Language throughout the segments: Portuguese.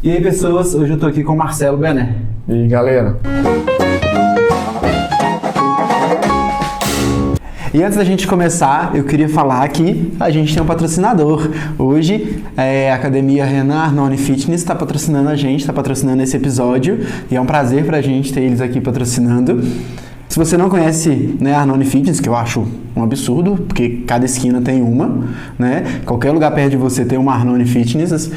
E aí, pessoas, hoje eu tô aqui com o Marcelo Bené. E aí, galera? E antes da gente começar, eu queria falar que a gente tem um patrocinador. Hoje, a Academia Renan Arnone Fitness está patrocinando a gente, está patrocinando esse episódio. E é um prazer pra gente ter eles aqui patrocinando. Se você não conhece, né, a Arnone Fitness, que eu acho um absurdo, porque cada esquina tem uma, né? Qualquer lugar perto de você tem uma Arnone Fitness.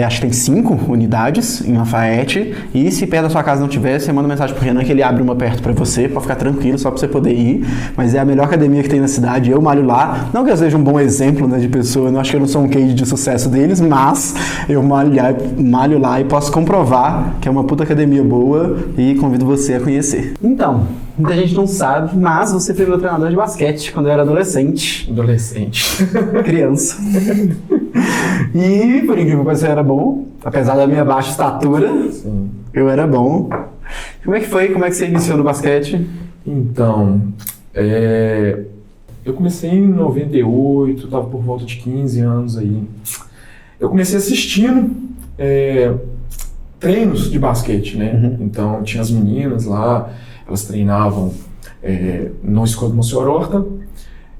Acho que tem 5 unidades em Lafayette. E se perto da sua casa não tiver, você manda mensagem pro Renan que ele abre uma perto pra você, pra ficar tranquilo, só pra você poder ir. Mas é a melhor academia que tem na cidade. Eu malho lá. Não que eu seja um bom exemplo, né, de pessoa, eu não acho que eu não sou um case de sucesso deles, mas eu malho lá e posso comprovar que é uma puta academia boa e convido você a conhecer. Então, muita gente não sabe, mas você foi meu treinador de basquete quando eu era adolescente. Criança. E, por incrível que pareça, eu era bom. Apesar da minha baixa estatura, sim, eu era bom. Como é que foi? Como é que você iniciou no basquete? Então, eu comecei em 98, estava por volta de 15 anos aí. Eu comecei assistindo treinos de basquete, né? Uhum. Então, tinha as meninas lá, elas treinavam na escola de Monsenhor Horta.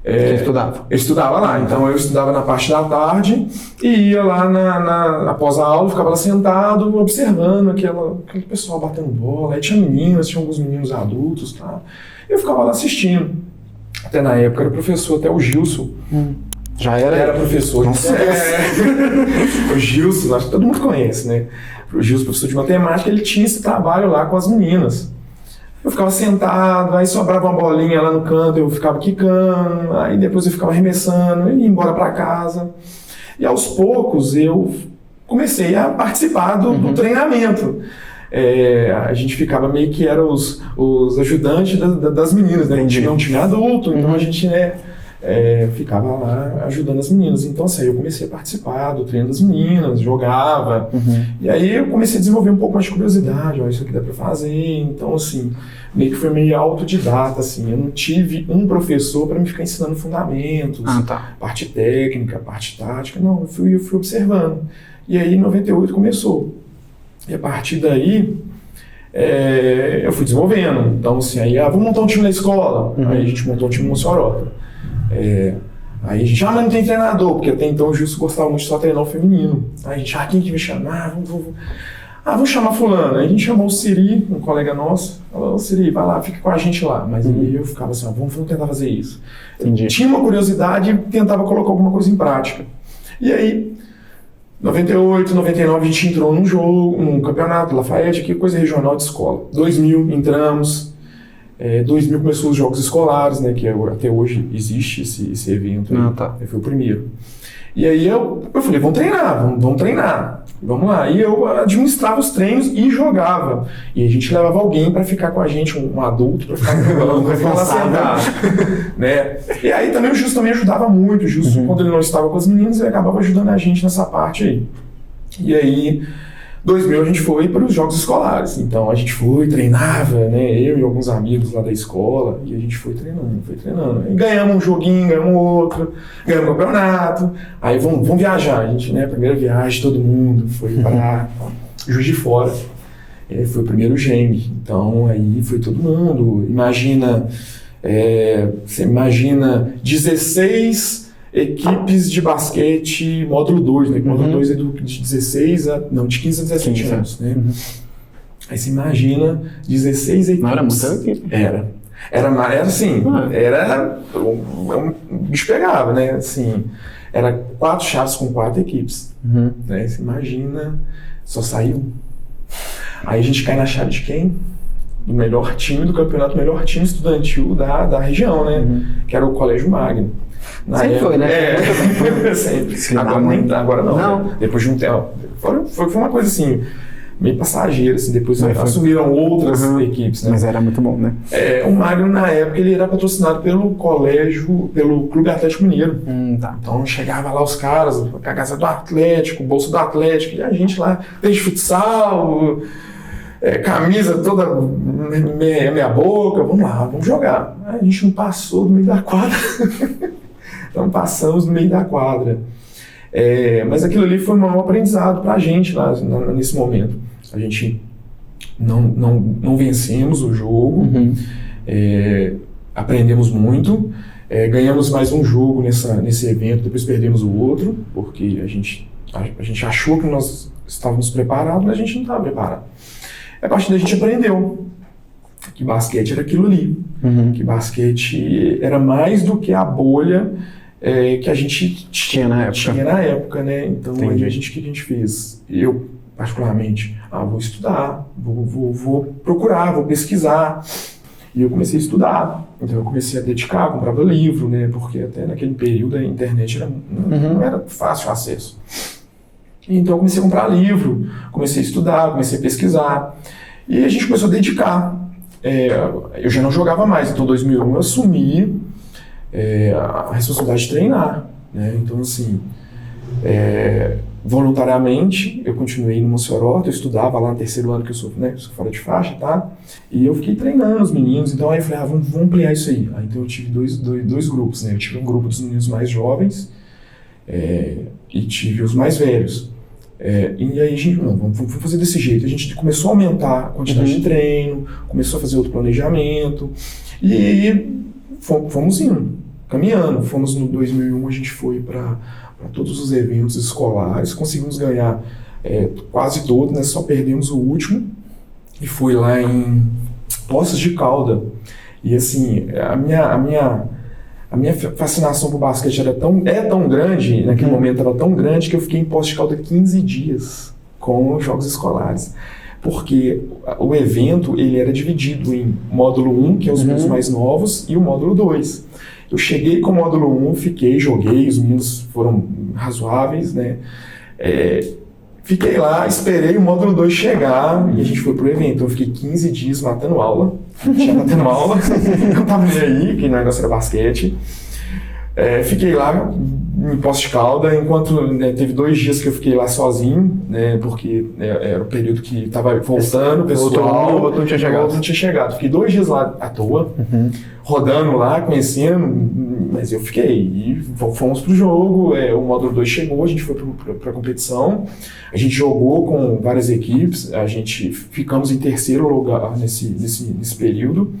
Você estudava? Eu estudava lá, então eu estudava na parte da tarde e ia lá após a aula, ficava lá sentado, observando aquele pessoal batendo bola. Aí tinha meninas, tinha alguns meninos adultos, tá? Eu ficava lá assistindo. Até na época era professor, até o Gilson. Já era? Era professor. Nossa. O Gilson, acho que todo mundo conhece, né? O Gilson, professor de matemática, ele tinha esse trabalho lá com as meninas. Eu ficava sentado, aí sobrava uma bolinha lá no canto, eu ficava quicando, aí depois eu ficava arremessando, e ia embora para casa. E aos poucos eu comecei a participar do treinamento. A gente ficava meio que era os ajudantes das meninas, né? A gente tinha um time adulto, então a gente, ficava lá ajudando as meninas. Então, assim, eu comecei a participar do treino das meninas, jogava. E aí eu comecei a desenvolver um pouco mais de curiosidade, isso aqui dá pra fazer. Então, assim, meio que foi meio autodidata, assim. Eu não tive um professor para me ficar ensinando fundamentos, parte técnica, parte tática. Não, eu fui observando. E aí, em 98, começou. E a partir daí, eu fui desenvolvendo. Então, assim, aí, vamos montar um time na escola. Aí a gente montou um time no Monsenhor Horta. Aí a gente, mas não tem treinador, porque até então o Gilson gostava muito de só treinar o feminino. Aí a gente, quem que vai chamar? Vamos chamar fulano. Aí a gente chamou o Siri, um colega nosso, falou, Siri, vai lá, fica com a gente lá. Mas aí eu ficava assim, vamos tentar fazer isso. Entendi. Tinha uma curiosidade e tentava colocar alguma coisa em prática. E aí, 98, 99, a gente entrou num campeonato, Lafayette, aqui, coisa regional de escola. 2000, entramos. 2000 começou os Jogos Escolares, né, que até hoje existe esse evento. Foi o primeiro. E aí eu falei, vamos treinar, vamos lá. E eu administrava os treinos e jogava. E a gente levava alguém para ficar com a gente, um adulto, para ficar no banco, para ficar lá sentado. Né? E aí também o Justo também ajudava muito. O Justo, quando ele não estava com as meninas, ele acabava ajudando a gente nessa parte aí. E aí, 2000 a gente foi para os Jogos Escolares, então a gente foi, treinava, né, eu e alguns amigos lá da escola, e a gente foi treinando. E ganhamos um joguinho, ganhamos outro, ganhamos um campeonato, aí vamos viajar, a gente, né, primeira viagem, todo mundo foi para Juiz de Fora, foi o primeiro GEM, então aí foi todo mundo, você imagina 16 equipes de basquete módulo 2, né? Módulo 2 é de 16 de 15 a 17 anos, né? Aí você imagina 16 equipes. Não era muita equipe? Era assim, o bicho pegava, né? Assim, era 4 chaves com 4 equipes. Né? Você imagina, só saiu. Aí a gente cai na chave de quem? Do melhor time do campeonato, melhor time estudantil da região, né? Que era o Colégio Magno. Sempre foi, né? Sempre. Agora não. Né? Depois de um tempo. Foi uma coisa assim, meio passageira, assim, depois assumiram outras equipes. Né? Mas era muito bom, né? O Magno, na época, ele era patrocinado pelo Clube Atlético Mineiro. Então chegava lá os caras, com a casa do Atlético, o bolso do Atlético, e a gente lá, desde futsal, camisa toda meia boca, vamos lá, vamos jogar. Aí a gente não passou do meio da quadra. Então passamos no meio da quadra. Mas aquilo ali foi um aprendizado pra gente lá nesse momento. A gente não vencemos o jogo, aprendemos muito, ganhamos mais um jogo nesse evento, depois perdemos o outro, porque a gente achou que nós estávamos preparados, mas a gente não estava preparado. A partir daí a gente aprendeu que basquete era aquilo ali, que basquete era mais do que a bolha que a gente tinha na época, né? Então, aí o que a gente fez? Eu, particularmente, vou estudar, vou procurar, vou pesquisar. E eu comecei a estudar, então eu comecei a dedicar, comprava livro, né? Porque até naquele período a internet não era fácil acesso. Então eu comecei a comprar livro, comecei a estudar, comecei a pesquisar. E a gente começou a dedicar. Eu já não jogava mais, então em 2001 eu assumi a responsabilidade de treinar, né? Então assim, voluntariamente eu continuei no Mossoró, eu estudava lá no terceiro ano que eu sou fora de faixa, tá? E eu fiquei treinando os meninos, então aí eu falei, vamos ampliar isso aí. Então eu tive dois grupos, né? Eu tive um grupo dos meninos mais jovens e tive os mais velhos. E aí a gente, vamos fazer desse jeito. A gente começou a aumentar a quantidade de treino, começou a fazer outro planejamento e fomos indo, caminhando. Fomos no 2001, a gente foi para todos os eventos escolares, conseguimos ganhar quase todos, né? Só perdemos o último e foi lá em Poços de Calda. E assim, a minha fascinação por basquete era tão grande, naquele momento era tão grande, que eu fiquei em Poços de Calda 15 dias com os jogos escolares. Porque o evento ele era dividido em módulo 1, que é os meninos mais novos, e o módulo 2. Eu cheguei com o módulo 1, joguei, os meninos foram razoáveis, né? Fiquei lá, esperei o módulo 2 chegar e a gente foi pro evento. Eu fiquei 15 dias matando aula. Matando aula, não tava nem aí, que o negócio era basquete. Fiquei lá em Poços de Calda, enquanto teve 2 dias que eu fiquei lá sozinho, né, porque era o período que estava voltando o pessoal. O outro não tinha chegado. Fiquei 2 dias lá à toa, rodando lá, conhecendo, mas eu fiquei. E fomos pro jogo, o módulo 2 chegou, a gente foi pra competição, a gente jogou com várias equipes, ficamos em terceiro lugar nesse período.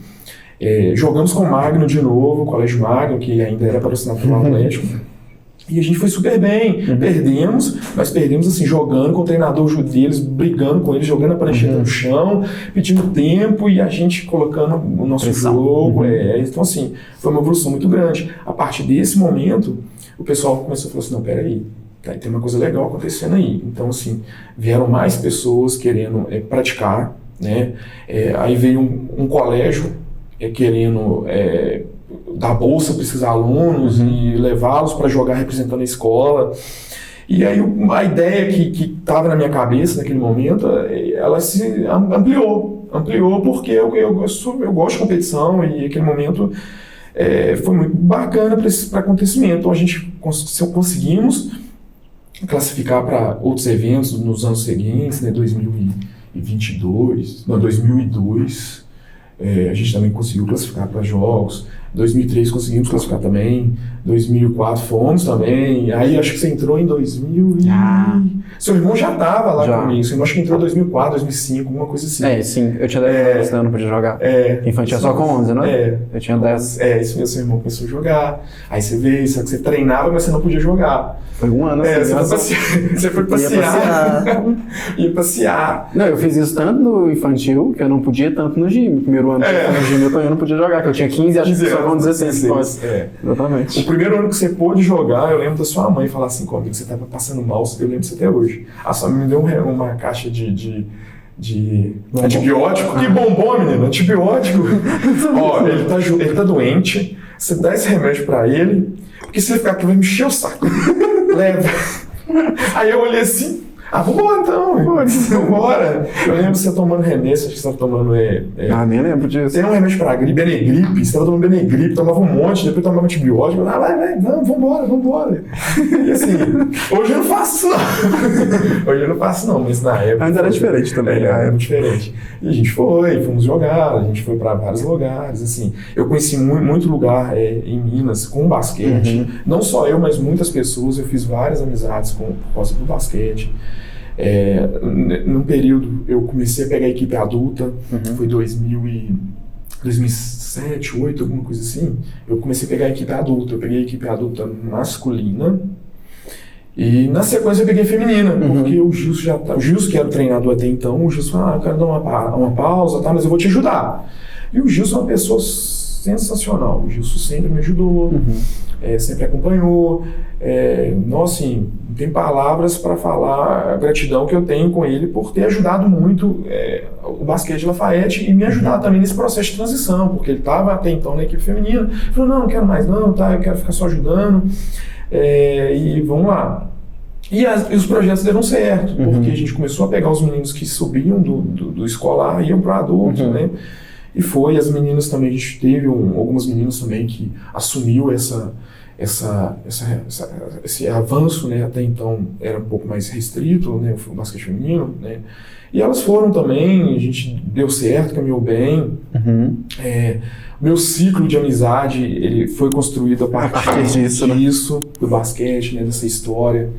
Jogamos com o Magno de novo, o Colégio Magno, que ainda era patrocinado pelo Atlético. E a gente foi super bem. Perdemos, mas perdemos assim, jogando com o treinador deles, brigando com eles, jogando a prancheta no chão, pedindo tempo e a gente colocando o nosso jogo. Então assim, foi uma evolução muito grande. A partir desse momento, o pessoal começou a falar assim, não, peraí, tem uma coisa legal acontecendo aí. Então assim, vieram mais pessoas querendo praticar, né? Aí veio um colégio querendo dar bolsa para esses alunos e levá-los para jogar representando a escola. E aí a ideia que estava na minha cabeça naquele momento, ela se ampliou porque eu gosto de competição e aquele momento foi muito bacana para acontecimento. Então a gente conseguimos classificar para outros eventos nos anos seguintes, né, 2002, a gente também conseguiu classificar para jogos. 2003 conseguimos classificar também. 2004 fomos também. Aí acho que você entrou em 2000 e... Seu irmão já estava lá comigo. Seu irmão acho que entrou em 2004, 2005, alguma coisa assim. Sim. Eu tinha 10 anos, eu não podia jogar. Infantil só com 11, né? Eu tinha 10. Isso mesmo, seu irmão começou a jogar. Aí você veio, só que você treinava, mas você não podia jogar. Foi um ano assim. Você foi passear. Ia passear. Não, eu fiz isso tanto no infantil, que eu não podia, tanto no gym. Primeiro ano que eu no gym eu não podia jogar, que eu tinha 15 acho que só com 16. Exatamente. O primeiro ano que você pôde jogar, eu lembro da sua mãe falar assim comigo, que você estava passando mal, eu lembro disso até hoje. A sua mãe me deu uma caixa de antibiótico. Que bombom, menino, antibiótico. Ó, ele tá doente, você dá esse remédio pra ele, porque se ele ficar aqui vai me encher o saco. Leva. Aí eu olhei assim, Vambora então. Vambora. Eu lembro você tomando remédio, acho que você estava tomando... nem lembro disso. Tem um remédio para gripe, Benegripe, você estava tomando Benegripe, tomava um monte, depois tomava antibiótico. Vai, vambora. E assim, hoje eu não faço isso não. Mas na época... Ainda era diferente também. Era muito diferente. E a gente fomos jogar, a gente foi para vários lugares, assim. Eu conheci muito lugar em Minas com basquete. Não só eu, mas muitas pessoas. Eu fiz várias amizades por causa do basquete. Num período eu comecei a pegar a equipe adulta, foi 2007, 2008, alguma coisa assim. Eu comecei a pegar a equipe adulta. Eu peguei a equipe adulta masculina e na sequência eu peguei a feminina, porque o Gilson, que era o treinador até então, o Gilson falou, eu quero dar uma pausa, tá, mas eu vou te ajudar. E o Gilson é uma pessoa sensacional. O Gilson sempre me ajudou, sempre acompanhou. Nossa, assim, não tem palavras para falar a gratidão que eu tenho com ele por ter ajudado muito o basquete Lafayette e me ajudar também nesse processo de transição, porque ele estava até então na equipe feminina. Ele falou, não quero mais não, tá, eu quero ficar só ajudando. E vamos lá. E os projetos deram certo, porque a gente começou a pegar os meninos que subiam do escolar e iam para o adulto, né? E as meninas também, a gente teve algumas meninas também que assumiu esse avanço, né? Até então era um pouco mais restrito, né? O basquete feminino, né? E elas foram também, a gente deu certo, caminhou bem. Meu ciclo de amizade, ele foi construído a partir disso, do basquete, né? Dessa história.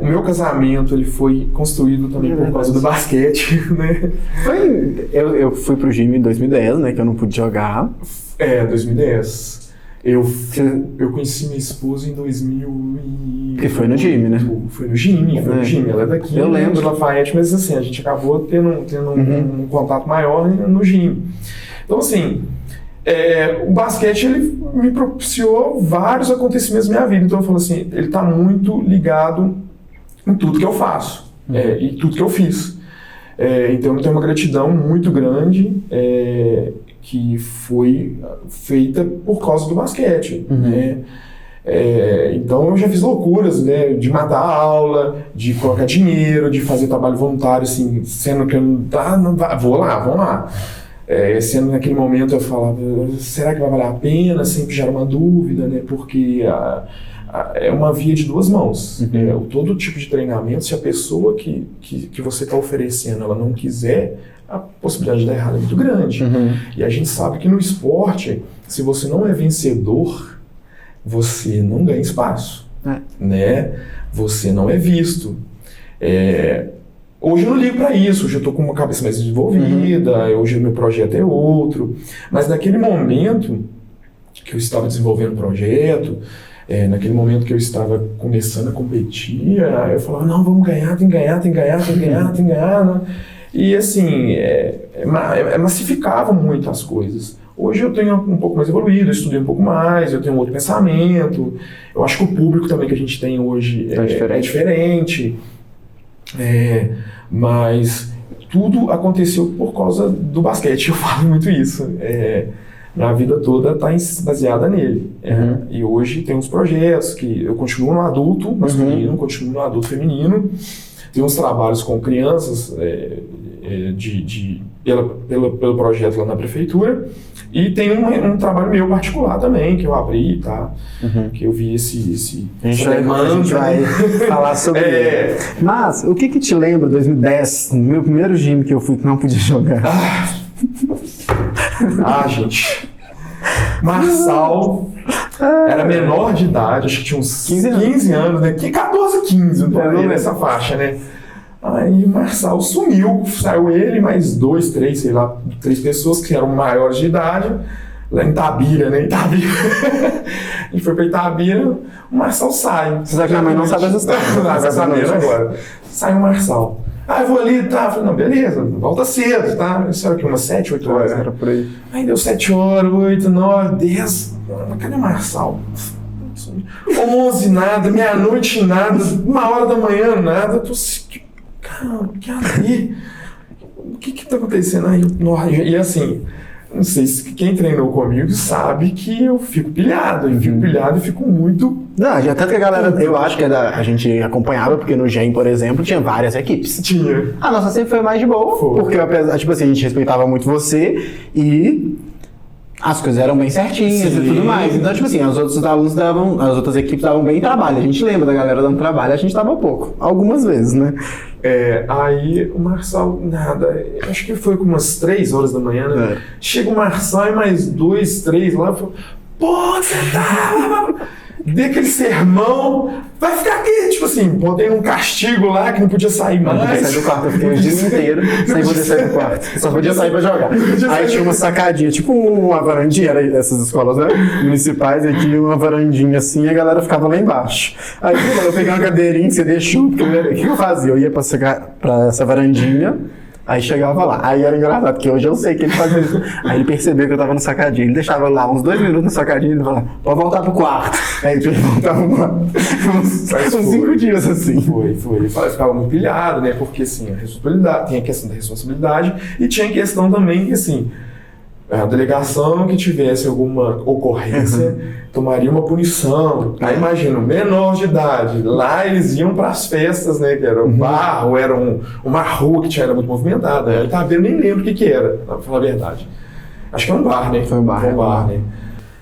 O meu casamento, ele foi construído também por causa do basquete, né? Eu fui pro Jimmy em 2010, né? Que eu não pude jogar. 2010. Eu conheci minha esposa em 2000 Que foi no Jimmy, né? Foi no Jimmy. Ela é daqui, eu lembro de Lafayette, mas assim, a gente acabou tendo um contato maior no Jimmy. Então assim, o basquete, ele me propiciou vários acontecimentos na minha vida. Então eu falo assim, ele está muito ligado em tudo que eu faço e tudo que eu fiz. Então eu tenho uma gratidão muito grande que foi feita por causa do basquete, né? Então eu já fiz loucuras, né? De matar a aula, de colocar dinheiro, de fazer trabalho voluntário, assim, sendo que eu não vamos lá. Sendo naquele momento eu falava, será que vai valer a pena? Sempre gera uma dúvida, né? Porque é uma via de duas mãos. Todo tipo de treinamento, se a pessoa que você está oferecendo ela não quiser, a possibilidade de dar errado é muito grande. E a gente sabe que no esporte, se você não é vencedor, você não ganha espaço, né? Você não é visto. Hoje eu não ligo para isso, hoje eu estou com uma cabeça mais desenvolvida, hoje o meu projeto é outro. Mas naquele momento que eu estava desenvolvendo o projeto, naquele momento que eu estava começando a competir, eu falava, não, vamos ganhar, tem que ganhar. Né? E assim, massificava muito as coisas. Hoje eu tenho um pouco mais evoluído, eu estudei um pouco mais, eu tenho um outro pensamento. Eu acho que o público também que a gente tem hoje é diferente. Mas tudo aconteceu por causa do basquete, eu falo muito isso. Minha vida toda está baseada nele. E hoje tem uns projetos que eu continuo no adulto masculino, continuo no adulto feminino. Tem uns trabalhos com crianças pelo projeto lá na prefeitura. E tem um trabalho meu particular também, que eu abri, tá? Que eu vi esse a gente vai falar sobre ele. Mas, o que te lembra 2010, no meu primeiro gym que eu fui que não podia jogar? Gente. Marçal era menor de idade, acho que tinha uns 15 anos, né? 14, 15, nessa faixa, né? Aí o Marçal sumiu, saiu ele, mais 2, 3, sei lá, 3 pessoas que eram maiores de idade, lá em Itabira, né? A gente foi pra Itabira, o Marçal sai. Você sabe que minha mãe não sabe essa história. Vai saber agora. Sai o Marçal. Eu vou ali, tá? Eu falei, não, beleza, volta cedo, tá? Isso era o quê? Umas 7, 8 horas, né? Era por aí. Aí deu 7 horas, 8, 9, 10. Cadê o Marçal? 11, nada, meia-noite, nada, 1h da manhã, nada. Eu tô assim, cara, que ali? O que tá acontecendo aí? E assim, Não sei se quem treinou comigo sabe que eu fico pilhado. Eu fico pilhado e fico muito... Não, até que a galera, eu acho que a gente acompanhava, porque no GEM, por exemplo, tinha várias equipes. Tinha. A nossa sempre foi mais de boa, porque apesar, tipo assim, a gente respeitava muito você e as coisas eram bem certinhas e tudo mais. Então, tipo assim, os outros alunos as outras equipes davam bem trabalho. A gente lembra da galera dando trabalho, a gente dava pouco. Algumas vezes, né? Aí o Marçal, nada, acho que foi com umas 3 horas da manhã, né? Chega o Marçal e mais 2, 3 lá, falou, pô, você tá... Dei aquele sermão, vai ficar aqui, tipo assim, botei um castigo lá que não podia sair mais. Não podia sair do quarto, eu fiquei o dia inteiro sem poder sair do quarto. Só podia sair pra jogar. Aí tinha uma sacadinha, tipo uma varandinha, era essas escolas, né, municipais, e tinha uma varandinha assim e a galera ficava lá embaixo. Aí eu peguei uma cadeirinha que você deixou, porque o que eu fazia? Eu ia pra essa varandinha. Aí chegava lá, aí era engraçado, porque hoje eu sei que ele fazia isso. Aí ele percebeu que eu tava no sacadinho, ele deixava lá uns 2 minutos no sacadinho e ele falava, pode voltar pro quarto. Aí ele voltava uns 5 dias assim. Foi. Ele ficava muito pilhado, né? Porque assim, a responsabilidade, tem a questão da responsabilidade e tinha a questão também que assim, a delegação que tivesse alguma ocorrência tomaria uma punição. Aí imagina, menor de idade, lá eles iam para as festas, né? Que era um bar, ou era uma rua que era muito movimentada. Ele tava vendo, nem lembro o que era, pra falar a verdade. Acho que era um bar, né? Foi um bar, né?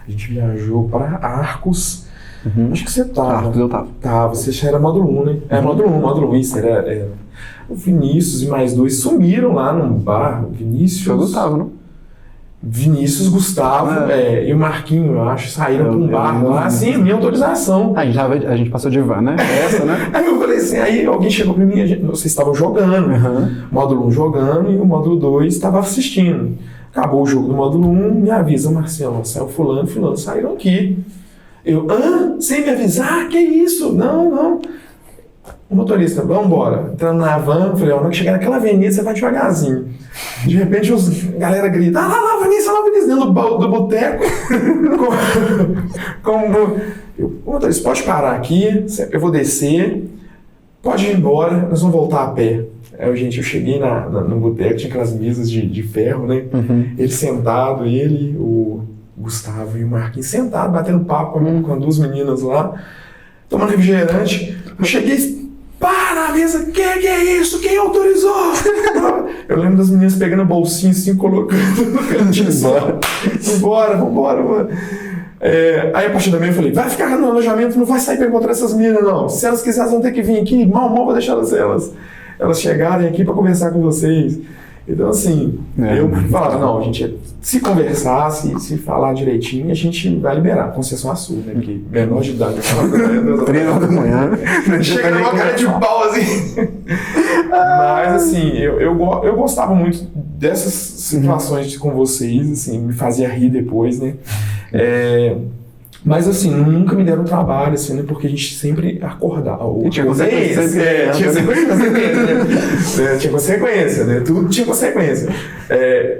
A gente viajou para Arcos. Acho que você tava. Arcos eu tava. Tava, você já era módulo 1, né? Módulo 1, isso, era. O Vinícius e mais 2 sumiram lá num bar. O Vinícius. Foi o Gustavo, não? Vinícius, Gustavo e o Marquinho, eu acho, saíram para um bar lá, sem minha autorização. A gente passou de van, né? Essa, né? Aí eu falei assim, aí alguém chegou para mim, vocês estavam jogando, módulo 1 jogando e o módulo 2 estava assistindo. Acabou o jogo do módulo 1, me avisa, Marcelo, saiu fulano, saíram aqui. Eu, sem me avisar? Que isso? Não. O motorista, vamos embora. Entrando na van, falei, na hora que chegar naquela avenida, você vai devagarzinho. De repente, a galera grita, lá, Vinícius, dentro do boteco. O motorista, pode parar aqui, eu vou descer, pode ir embora, nós vamos voltar a pé. Aí, eu cheguei no boteco, tinha aquelas mesas de ferro, né? Ele sentado, o Gustavo e o Marquinhos sentados, batendo papo com 2 meninas lá, tomando refrigerante. Eu cheguei, para a mesa, que é isso? Quem autorizou? Eu lembro das meninas pegando a bolsinha assim, colocando no cantinho. Vambora. Aí a partir da manhã eu falei, vai ficar no alojamento, não vai sair para encontrar essas meninas não. Se elas quiserem, vão ter que vir aqui, mal vou deixar elas chegarem aqui para conversar com vocês. Então assim, eu falava, não, a gente se conversar, se falar direitinho, a gente vai liberar, concessão a sul, né? Porque menor de idade, 3 horas da manhã, chega numa cara de pau assim. Mas assim, eu gostava muito dessas situações com vocês, assim, me fazia rir depois, né? Mas assim, nunca me deram trabalho, assim, né? Porque a gente sempre acordava. Tinha consequência. Tinha consequência, né? Tudo tinha consequência.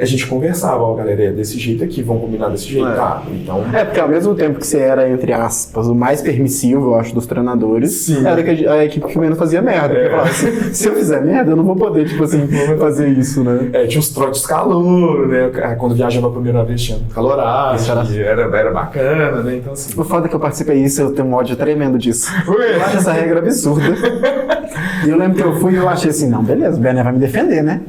A gente conversava, galera, desse jeito aqui, vamos combinar desse jeito, tá? Então... porque ao mesmo tempo que você era, entre aspas, o mais permissivo, eu acho, dos treinadores, sim, era que a equipe que menos fazia merda. Porque falava, se eu fizer merda, eu não vou poder, tipo assim, fazer isso, né? Tinha uns trotes de calor, né? Quando viajava a primeira vez, tinha caloragem, era bacana, né? Então, assim... O foda é que eu participei disso, eu tenho um ódio tremendo disso. Eu acho essa regra absurda. E eu lembro que eu fui e eu achei assim, não, beleza, o Bené vai me defender, né?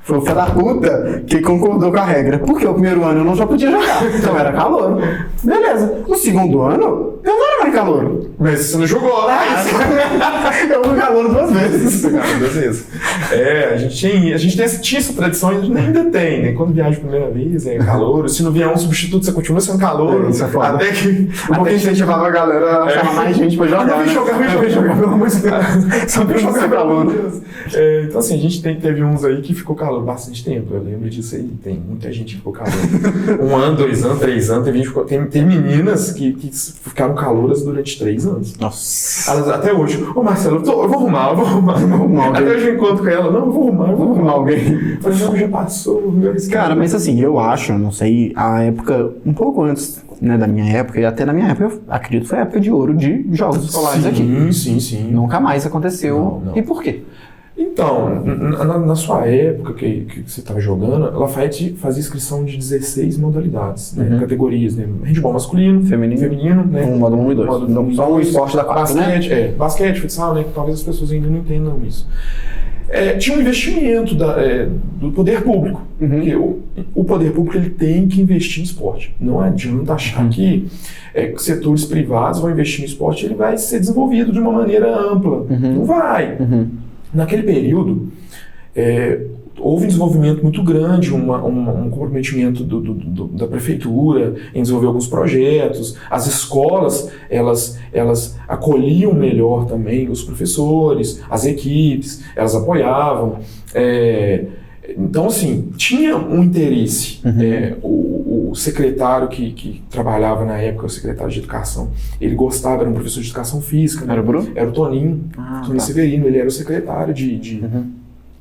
Foi o filho da puta que concordou com a regra. Porque o primeiro ano eu não já podia jogar, então era calor. Beleza. O segundo ano, eu não era mais calor. Mas você não jogou lá. Eu fui calor 2 vezes. A gente tinha essa tradição e ainda tem, né? Quando viaja a primeira vez, é calor. Se não vier um substituto, você continua sendo calor. Isso é foda. Até que incentivava a galera a chamar mais gente pra jogar. Vem jogar, pelo amor de Deus. Só pra jogar calor. Então assim, a gente teve uns aí que ficou calor bastante tempo. Eu lembro disso aí. Tem muita gente que ficou calor. 1 ano, 2 anos, 3 anos. Tem meninas que ficaram calouras durante 3 anos. Nossa. Elas, até hoje, Marcelo, eu vou arrumar. Até hoje eu encontro com ela, não, eu vou arrumar alguém. Falei, não, já passou. Cara, mas assim, eu acho, não sei, a época, um pouco antes, né, da minha época, e até na minha época, eu acredito que foi a época de ouro de jogos escolares aqui. Sim. Nunca mais aconteceu. Não. E por quê? Então, na sua época que você estava jogando, a Lafayette fazia inscrição de 16 modalidades, né? Categorias, né? Handebol masculino, feminino, né? Modo 1 e 2. Não, só o esporte da quadra, basquete, né? Basquete, futsal, né? Talvez as pessoas ainda não entendam isso. Tinha um investimento do poder público, porque o poder público ele tem que investir em esporte. Não adianta achar que setores privados vão investir em esporte, ele vai ser desenvolvido de uma maneira ampla. Não vai. Naquele período, houve um desenvolvimento muito grande, um comprometimento da prefeitura em desenvolver alguns projetos. As escolas, elas acolhiam melhor também os professores, as equipes, elas apoiavam. Então, assim, tinha um interesse. O secretário que trabalhava na época, o secretário de educação, ele gostava, era um professor de educação física. Né? Era o Bruno? Era o Toninho, Toninho Severino, ele era o secretário de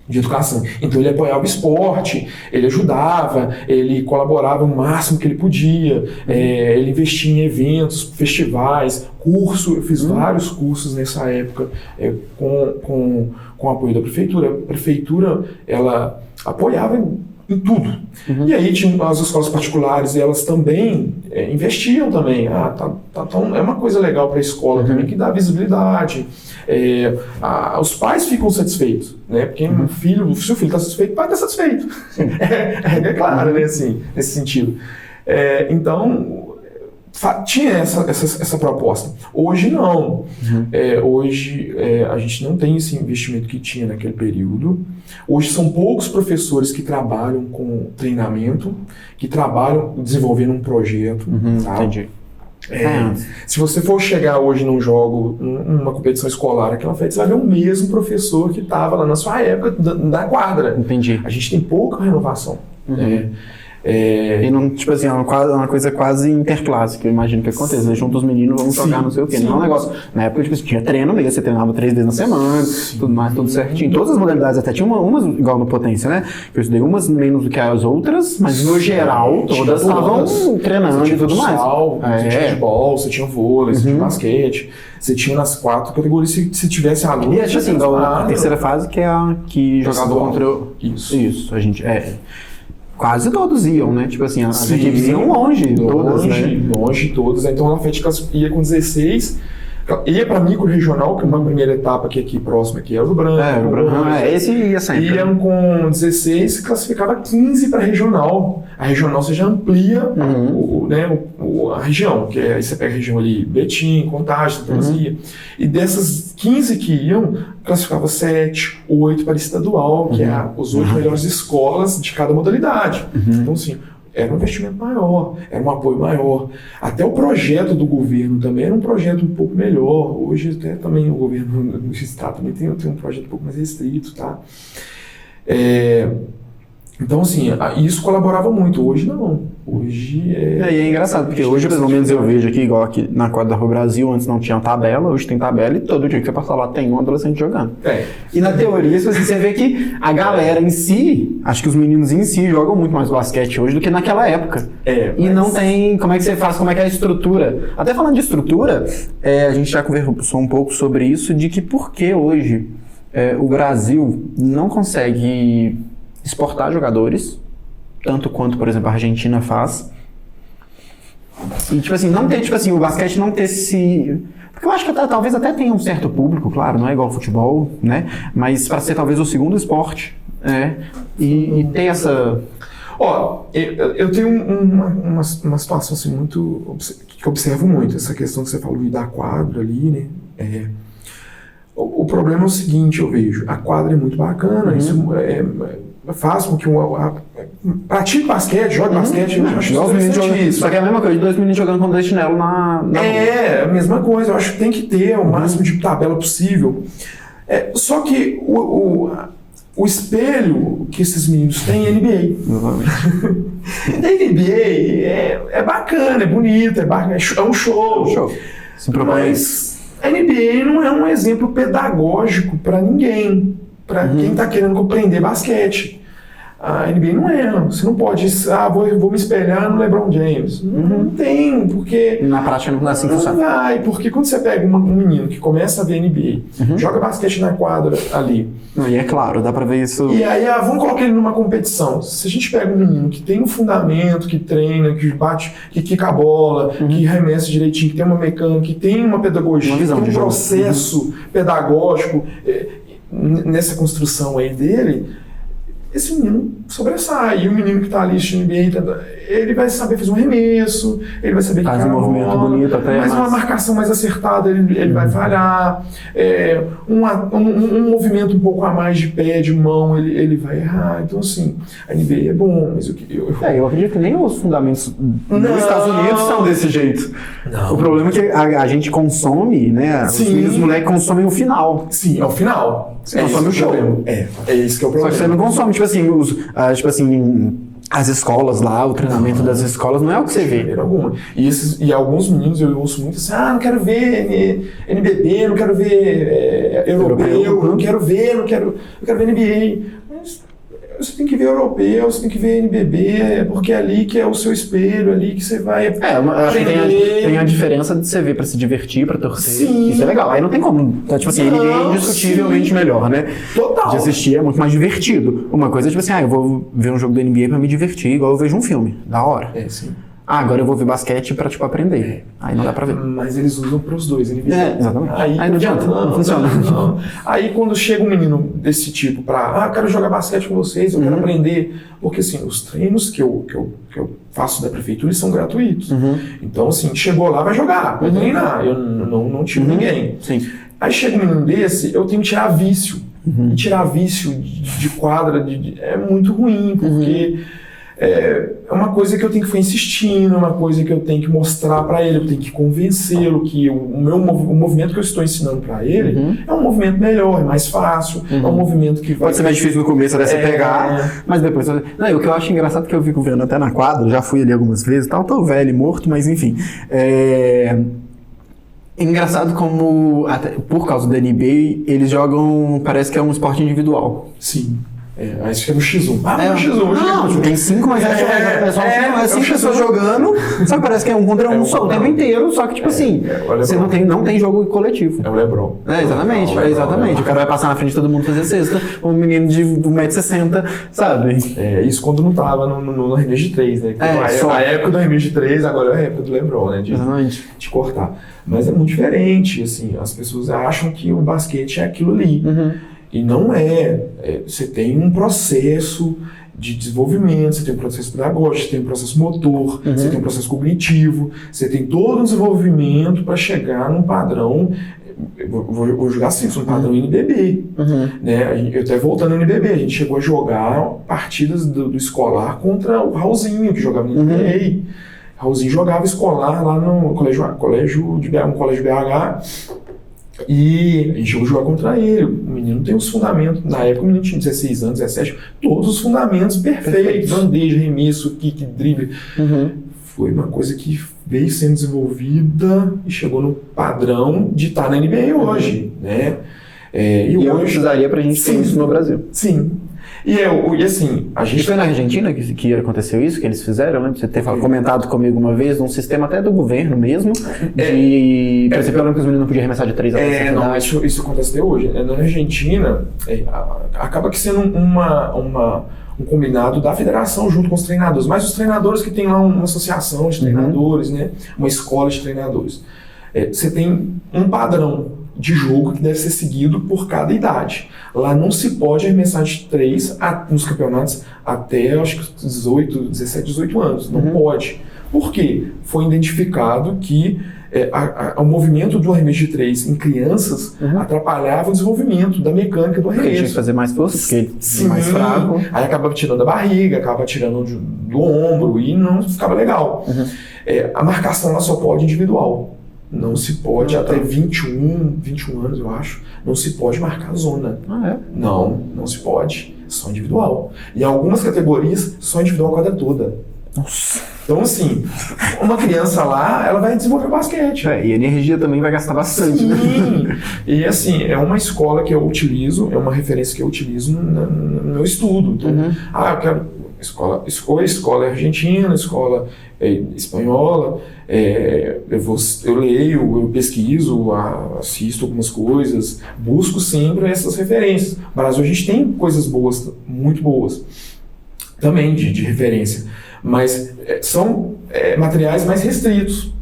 educação. Então ele apoiava o esporte, ele ajudava, ele colaborava o máximo que ele podia, ele investia em eventos, festivais, eu fiz vários cursos nessa época com o apoio da prefeitura. A prefeitura, ela apoiava em tudo. E aí tinha as escolas particulares, elas também investiam também. Então é uma coisa legal para a escola também, que dá visibilidade. Os pais ficam satisfeitos, né? Porque se o filho está satisfeito, o pai está satisfeito. É claro, né? Assim, nesse sentido. Então, tinha essa proposta. Hoje não. Hoje a gente não tem esse investimento que tinha naquele período. Hoje são poucos professores que trabalham com treinamento, que trabalham desenvolvendo um projeto. Tá? Entendi. Se você for chegar hoje num jogo, numa competição escolar, aquela festa, você vai ver o mesmo professor que estava lá na sua época da quadra. Entendi. A gente tem pouca renovação. E não, tipo assim, é uma coisa quase interclasse, que eu imagino que aconteça. Junto os meninos, vamos jogar não sei o quê. Não é um negócio. Na época, tipo, tinha treino mesmo, você treinava 3 vezes na semana, tudo mais, tudo certinho. Todas as modalidades, até tinha umas igual no Potência, né? Eu estudei umas menos do que as outras, mas no geral, todas estavam treinando e tudo mais. Você tinha handebol, você tinha vôlei, você tinha basquete, você tinha nas 4 categorias, se tivesse aluno. E tipo assim, a terceira fase, que é a que jogava contra o. Isso, a gente. Quase todos iam, né? Tipo assim, as equipes iam longe, todas, né? Longe todas. Então a Lafayette ia com 16, ia para micro-regional, que é uma primeira etapa que aqui próxima, que era o Branco. Esse ia sempre. Iam com 16 e classificava 15 para regional. A regional você já amplia a região, que aí você pega a região ali, Betim, Contagem, Santa Luzia. E dessas 15 que iam, classificava 7, 8 para estadual, que é as 8 melhores escolas de cada modalidade. Então, assim, era um investimento maior, era um apoio maior. Até o projeto do governo também era um projeto um pouco melhor. Hoje até também o governo do estado também tem um projeto um pouco mais restrito, tá? Então, assim, isso colaborava muito. Hoje não. Hoje é engraçado, porque hoje, pelo menos, eu vejo aqui, igual aqui na quadra da Rua Brasil, antes não tinha tabela, hoje tem tabela e todo dia que você passa lá tem um adolescente jogando. E na teoria, você vê que a galera em si, acho que os meninos em si jogam muito mais basquete hoje do que naquela época. E não tem, como é que você faz, como é que é a estrutura. Até falando de estrutura, a gente já conversou um pouco sobre isso, de que por que hoje o Brasil não consegue exportar jogadores, tanto quanto, por exemplo, a Argentina faz. E, tipo assim, não ter, tipo assim, o basquete não ter esse... Porque eu acho que talvez até tenha um certo público, claro, não é igual ao futebol, né? Mas para ser talvez o segundo esporte, e ter essa... eu tenho uma situação assim muito... que eu observo muito, essa questão que você falou da quadra ali, né? O problema é o seguinte, eu vejo, a quadra é muito bacana, isso faz com que pratique basquete, jogue basquete, eu acho isso. Só que é a mesma coisa de 2 meninos jogando com 2 chinelos na a mesma coisa, eu acho que tem que ter o máximo de tabela possível. Só que o espelho que esses meninos têm é NBA. NBA é bacana, é bonito, é um show. Mas a NBA não é um exemplo pedagógico para ninguém. Para quem está querendo compreender basquete. A NBA não é. Você não pode, vou me espelhar no LeBron James. Não tem, porque... Na prática não é assim que funciona. Não vai, porque quando você pega um menino que começa a ver NBA, joga basquete na quadra ali. E é claro, dá pra ver isso. E aí, vamos colocar ele numa competição. Se a gente pega um menino que tem um fundamento, que treina, que bate, que quica a bola, que remessa direitinho, que tem uma mecânica, que tem uma pedagogia, uma visão tem um processo pedagógico nessa construção aí dele, esse menino sobressai. E o menino que está ali assistindo NBA, ele vai saber fazer um arremesso, ele vai saber faz um movimento bonito até, mas uma marcação mais acertada ele vai falhar, um movimento um pouco a mais de pé, de mão, ele vai errar. Então, assim, a NBA é bom, mas eu acredito que nem os fundamentos nos Estados Unidos são desse jeito. Não. O problema é que a gente consome, né? Os moleques consomem o final. Sim, é o final. Você consome o show. É isso que é o problema. Só que você não consome, tipo assim, as escolas lá, o treinamento das escolas, não é o que você vê. De maneira alguma. E alguns meninos eu ouço muito assim, não quero ver NBB, não quero ver europeu, não quero ver NBA. Mas você tem que ver europeu, você tem que ver NBB, porque é ali que é o seu espelho, ali que você vai acho que tem a diferença de você ver pra se divertir, pra torcer. Sim. Isso é legal. Aí não tem como. Tipo assim, NBA é indiscutivelmente melhor, né? Total. De assistir é muito mais divertido. Uma coisa é tipo assim, eu vou ver um jogo da NBA pra me divertir, igual eu vejo um filme. Da hora. Sim. Agora eu vou ver basquete pra, aprender. Aí não dá pra ver. Mas eles usam pros dois, NBA. Exatamente. Aí não adianta, não funciona. Não. Aí quando chega um menino desse tipo pra, quero jogar basquete com vocês, eu quero aprender. Porque assim, os treinos que eu faço da prefeitura são gratuitos. Então assim, chegou lá, vai jogar, vai treinar. Eu não tiro ninguém. Sim. Aí chega um menino desse, eu tenho que tirar vício. E tirar vício de quadra é muito ruim, porque... É uma coisa que eu tenho que ficar insistindo, é uma coisa que eu tenho que mostrar para ele, eu tenho que convencê-lo que o movimento que eu estou ensinando para ele é um movimento melhor, é mais fácil, é um movimento que vai... Pode ser mais difícil no começo até você pegar, mas depois... Não, o que eu acho engraçado é que eu fico vendo até na quadra, já fui ali algumas vezes, tô velho e morto, mas enfim... É engraçado como, até, por causa da NBA, eles jogam, parece que é um esporte individual. Sim. Aí chega no X1. Não, tem 5, mas é 5 pessoas jogando, só que parece que é um contra um só o tempo inteiro, só que tipo assim, você não tem jogo coletivo. É o LeBron. Exatamente. O cara vai passar na frente de todo mundo fazer cesta, um menino de 1,60 m, sabe? Isso quando não tava no arremesso de 3, né? A época do arremesso de 3, agora é a época do LeBron, né? De cortar. Mas é muito diferente, assim, as pessoas acham que o basquete é aquilo ali. E não é. Você tem um processo de desenvolvimento, você tem um processo pedagógico, você tem um processo motor, você tem um processo cognitivo, você tem todo um desenvolvimento para chegar num padrão, vou jogar assim, um padrão NBB. Né? Eu até voltando no NBB, a gente chegou a jogar partidas do escolar contra o Raulzinho, que jogava no NBA. Raulzinho jogava escolar lá no colégio BH. E a gente chegou a jogar contra ele. O menino tem os fundamentos. Na época o menino tinha 16 anos, 17, todos os fundamentos perfeitos. Bandeja, remesso, kick, drible. Foi uma coisa que veio sendo desenvolvida e chegou no padrão de estar na NBA hoje. Né? E hoje eu precisaria pra gente ter isso no Brasil. Sim. E assim, a gente... E foi na Argentina que aconteceu isso, que eles fizeram? Eu lembro de você ter comentado comigo uma vez, um sistema até do governo mesmo, por exemplo, eu lembro que os meninos não podiam arremessar de 3 a não, isso acontece até hoje. Na Argentina, acaba que sendo um combinado da federação junto com os treinadores, mas os treinadores que tem lá uma associação de treinadores, né, uma escola de treinadores. Você tem um padrão de jogo que deve ser seguido por cada idade. Lá não se pode arremessar de 3 nos campeonatos até, acho que 17, 18 anos. Não pode. Por quê? Foi identificado que o movimento do arremesso de 3 em crianças atrapalhava o desenvolvimento da mecânica do arremesso. Porque tinha que fazer mais força, porque é mais fraco. Aí acaba tirando a barriga, acaba tirando do ombro e não ficava legal. A marcação lá só pode individual. Não se pode, até 21 anos, eu acho, não se pode marcar zona. Não se pode. Só individual. E em algumas categorias, só individual a quadra toda. Nossa. Então, assim, uma criança lá, ela vai desenvolver basquete. E energia também vai gastar bastante, Sim. né? E, assim, é uma escola que eu utilizo, é uma referência que eu utilizo no meu estudo. Então, eu quero escola argentina, escola espanhola, eu leio, eu pesquiso, assisto algumas coisas, busco sempre essas referências. No Brasil a gente tem coisas boas, muito boas, também de referência, mas são materiais mais restritos.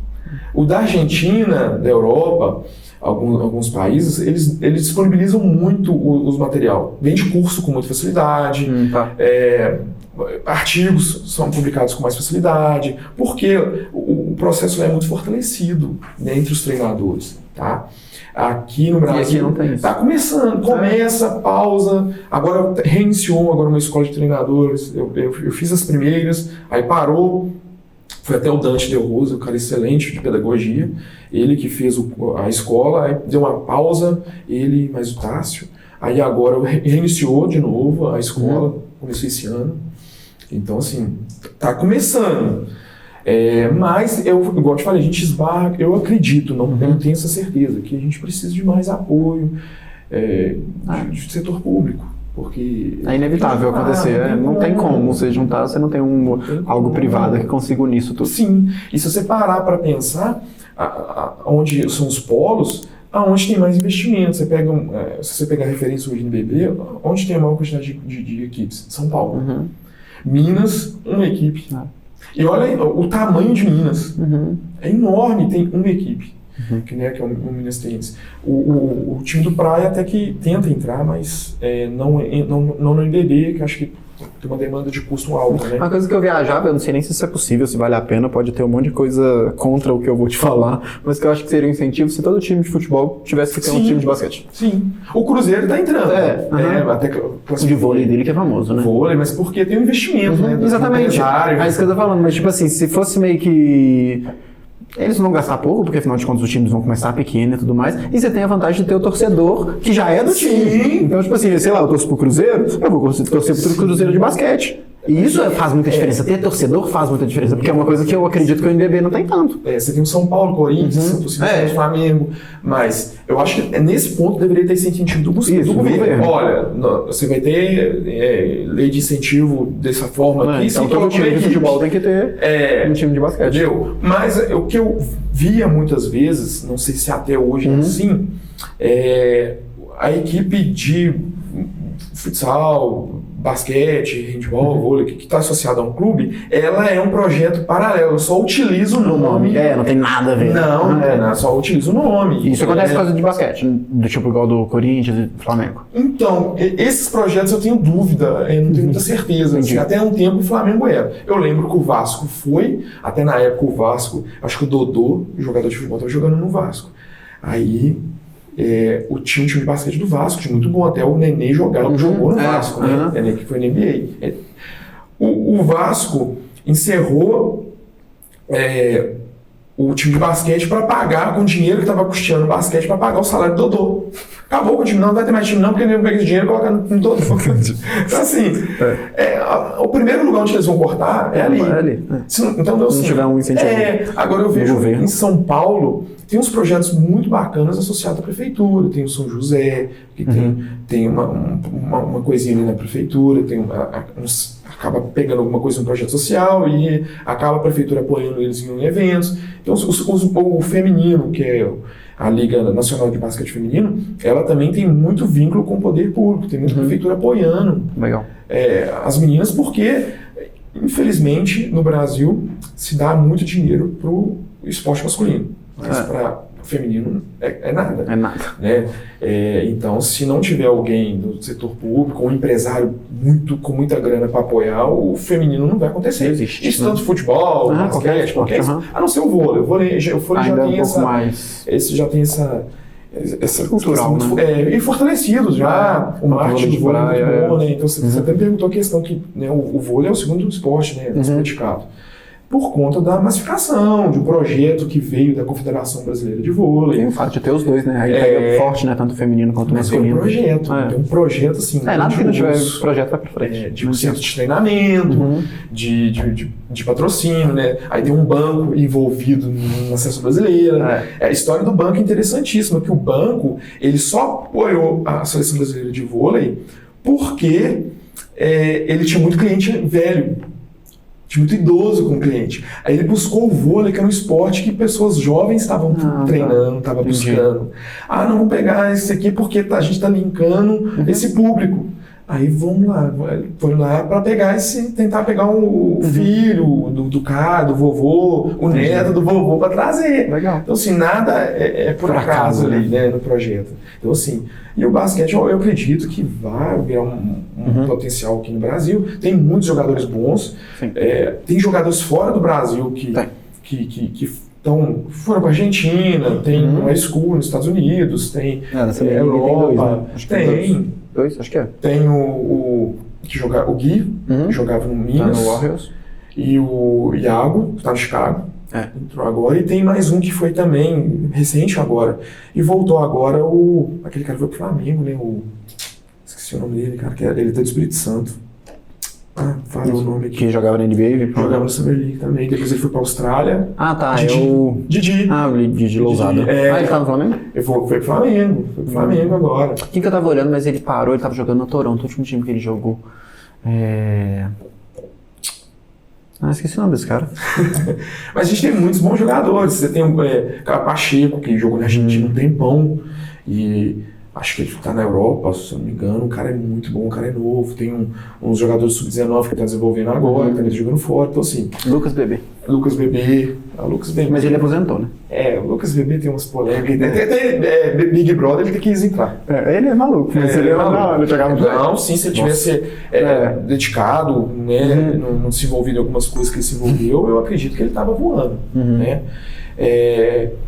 O da Argentina, da Europa, alguns países, eles disponibilizam muito os material. Vende curso com muita facilidade, artigos são publicados com mais facilidade, porque o processo é muito fortalecido, né, entre os treinadores, tá? Aqui no Brasil está começando, pausa, agora reiniciou uma escola de treinadores, eu fiz as primeiras, aí parou, foi até o Dante Del Rosa, um cara excelente de pedagogia, ele que fez a escola, aí deu uma pausa, ele mais o Tássio, aí agora reiniciou de novo a escola, começou esse ano, então assim, está começando. Mas, igual eu te falei, a gente esbarra, eu acredito, não tenho essa certeza, que a gente precisa de mais apoio do setor público, porque... É inevitável acontecer, não tem como você juntar, você não tem algo privado que consiga unir isso tudo. Sim, e se você parar para pensar, onde são os polos, aonde tem mais investimento, se você pegar referência hoje no BB, onde tem a maior quantidade de equipes? São Paulo. Minas, uma equipe. E olha o tamanho de Minas. É enorme, tem uma equipe, que é o Minas Tênis. O time do Praia até que tenta entrar, mas não no NBB, que acho que tem uma demanda de custo alto, né? Uma coisa que eu viajava, eu não sei nem se isso é possível, se vale a pena, pode ter um monte de coisa contra o que eu vou te falar, mas que eu acho que seria um incentivo se todo time de futebol tivesse que ter um time de basquete. Sim. O Cruzeiro tá entrando. Até de vôlei dele que é famoso, né? Vôlei, mas porque tem um investimento, né? Exatamente. É isso que eu tô falando, mas tipo assim, se fosse meio que... Eles não vão gastar pouco, porque afinal de contas os times vão começar pequeno e tudo mais. E você tem a vantagem de ter o torcedor que já é do time. Então, tipo assim, sei lá, eu torço pro Cruzeiro, eu vou torcer pro Cruzeiro de basquete. E isso faz muita diferença. Ter torcedor faz muita diferença, porque é uma coisa que eu acredito que o NBB não tem tanto. Você tem o São Paulo, Corinthians, Santos, Flamengo, mas eu acho que nesse ponto deveria ter esse incentivo do governo. Olha, você vai ter lei de incentivo dessa forma aqui. Então todo time de futebol tem que ter um time de basquete. Entendeu? Mas o que eu via muitas vezes, não sei se até hoje é assim, a equipe de futsal, basquete, handball, vôlei, que está associada a um clube, ela é um projeto paralelo, só utiliza o nome. Não tem nada a ver. Não, só utiliza o nome. Isso acontece por causa de basquete, do tipo igual do Corinthians e do Flamengo. Então, esses projetos eu tenho dúvida, eu não tenho muita certeza. Assim, até um tempo o Flamengo era. Eu lembro que o Vasco foi, até na época o Vasco, acho que o Dodô, jogador de futebol, estava jogando no Vasco. Aí... tinha um time de basquete do Vasco, time muito bom, até o Nenê jogou no Vasco, né? Nenê que foi na NBA. O Vasco encerrou o time de basquete para pagar com o dinheiro que estava custeando o basquete para pagar o salário do Dodô. Acabou com o time, não vai ter mais time não, porque ele não pega esse dinheiro e coloca no Dodô. Então assim, o primeiro lugar onde eles vão cortar é ali. Então deu se não tiver um incentivo. Agora eu vejo em São Paulo, tem uns projetos muito bacanas associados à prefeitura, tem o São José, que tem uma coisinha ali na prefeitura, acaba pegando alguma coisa no projeto social e acaba a prefeitura apoiando eles em eventos. Então o feminino, que é a Liga Nacional de Basquete Feminino, ela também tem muito vínculo com o poder público, tem muita prefeitura apoiando as meninas, porque infelizmente no Brasil se dá muito dinheiro para o esporte masculino, mas para o feminino é nada. Né? Então, se não tiver alguém do setor público, um empresário com muita grana para apoiar, o feminino não vai acontecer. Existe, isso tanto futebol, basquete, qualquer a não ser o vôlei. O vôlei já tem esse já tem essa cultural, e fortalecidos já, o marketing do vôlei é muito bom, né? Então você até me perguntou a questão que o vôlei é o segundo esporte, né, mais praticado. por conta da massificação, de um projeto que veio da Confederação Brasileira de Vôlei. Tem o fato de ter os dois, né? Aí pega forte, né? Tanto o feminino quanto o masculino. Tem um projeto assim. Nada que não tiver projeto vai pra frente. De um centro de treinamento, de patrocínio, né? Aí tem um banco envolvido na seleção brasileira. A história do banco é interessantíssima, que o banco ele só apoiou a seleção brasileira de vôlei porque ele tinha muito cliente velho. Muito idoso com o cliente. Aí ele buscou o vôlei, que era um esporte que pessoas jovens estavam treinando, estavam buscando. Não, vamos pegar esse aqui porque a gente está linkando esse público. Aí vamos lá, foi lá para tentar pegar o filho do cara, do vovô, o neto do vovô para trazer. Legal. Então assim, nada é por acaso ali, né, no projeto. Então assim, e o basquete eu acredito que vai virar um potencial aqui no Brasil. Tem muitos jogadores bons, tem jogadores fora do Brasil que foram para a Argentina, tem um high school nos Estados Unidos, tem Europa, tem dois, acho que é. Tem o Gui, que jogava no Minas, no Warriors, e o Iago, que está no Chicago, entrou agora, e tem mais um que foi também recente agora, e voltou agora aquele cara que foi pro Flamengo, né, esqueci o nome dele, cara, ele tá do Espírito Santo. Fala o nome aqui. Que jogava na NBA? Jogava no Summer League também. Depois ele foi pra Austrália. Didi. O Didi Lousada. Ele tá no Flamengo? Ele foi pro Flamengo. Foi pro Flamengo agora. Quem que eu tava olhando, mas ele parou, ele tava jogando no Toronto, o último time que ele jogou. Esqueci o nome desse cara. Mas a gente tem muitos bons jogadores. Você tem o cara Pacheco, que jogou na Argentina um tempão. E acho que ele está na Europa, se eu não me engano. O cara é muito bom, o cara é novo. Tem uns jogadores sub-19 que está desenvolvendo agora, que está jogando fora. Então, assim. Lucas Bebê. Mas ele aposentou, né? O Lucas Bebê tem umas polêmicas. Big Brother, ele quis entrar. Ele é maluco, mas ele é maluco. Ele jogava muito. Não, sim, se ele tivesse dedicado, né, não se envolvido em algumas coisas que ele se envolveu, eu acredito que ele estava voando, né?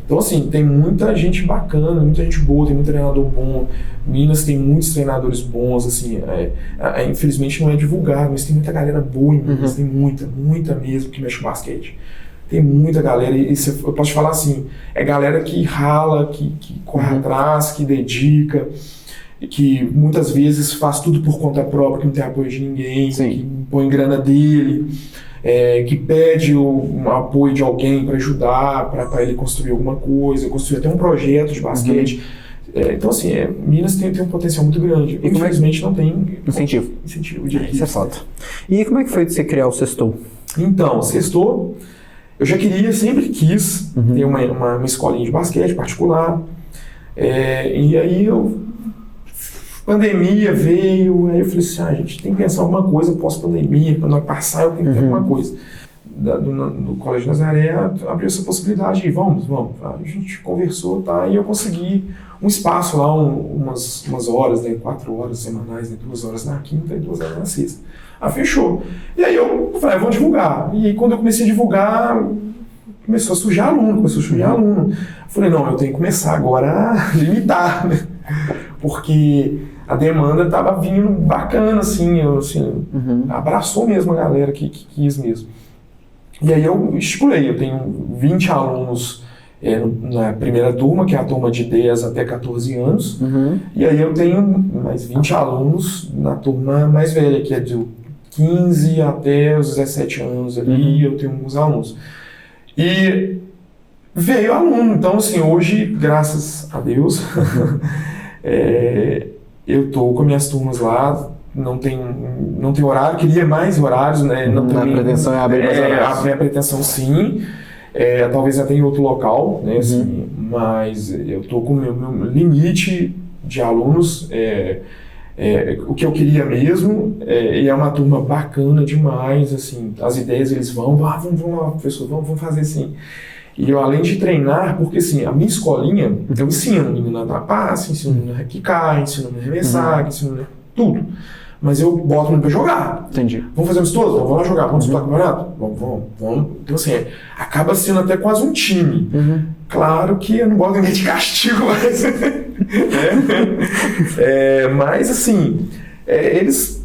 Então assim, tem muita gente bacana, muita gente boa, tem muito treinador bom. Minas tem muitos treinadores bons, assim, infelizmente não é divulgado, mas tem muita galera boa em Minas, tem muita mesmo que mexe com basquete. Tem muita galera, e eu posso te falar assim, é galera que rala, que corre atrás, que dedica, que muitas vezes faz tudo por conta própria, que não tem apoio de ninguém, que põe grana dele. Que pede o apoio de alguém para ajudar, para ele construir alguma coisa, construir até um projeto de basquete. Então, assim, Minas tem um potencial muito grande. E infelizmente não tem incentivo de isso é foda. E como é que foi de você criar o Sextou? Então, Sextou, eu já sempre quis ter uma escolinha de basquete particular. E aí pandemia veio, aí eu falei assim, a gente tem que pensar alguma coisa pós-pandemia, para nós passar, eu tenho que ter alguma coisa. Do Colégio Nazaré abriu essa possibilidade de vamos. A gente conversou, e eu consegui um espaço lá, umas horas, né, 4 horas semanais, né, 2 horas na quinta e 2 horas na sexta. Fechou. E aí eu falei, vamos divulgar. E aí quando eu comecei a divulgar, começou a surgir aluno. Eu falei, não, eu tenho que começar agora a limitar, né? Porque a demanda estava vindo bacana, assim, abraçou mesmo a galera que quis mesmo. E aí eu estipulei, eu tenho 20 alunos na primeira turma, que é a turma de 10 até 14 anos, e aí eu tenho mais 20 alunos na turma mais velha, que é de 15 até os 17 anos ali, eu tenho alguns alunos. E veio aluno, então assim, hoje, graças a Deus, eu tô com minhas turmas lá, não tem horário, queria mais horários, né? A pretensão é abrir mais horários. A minha pretensão sim, talvez até em outro local, né? Assim, mas eu tô com o meu limite de alunos, o que eu queria mesmo, e é uma turma bacana demais, assim, as ideias eles vamos lá, professor, vamos fazer assim. E eu, além de treinar, porque assim, a minha escolinha, eu ensino o menino a dar passe, ensino o menino a quicar, ensino o menino a arremessar, ensino tudo. Mas eu boto o menino pra jogar. Entendi. Vamos fazer amistoso? Vamos lá jogar. Vamos disputar campeonato? Vamos. Então assim, acaba sendo até quase um time. Claro que eu não gosto de ninguém de castigo, mas... mas assim, eles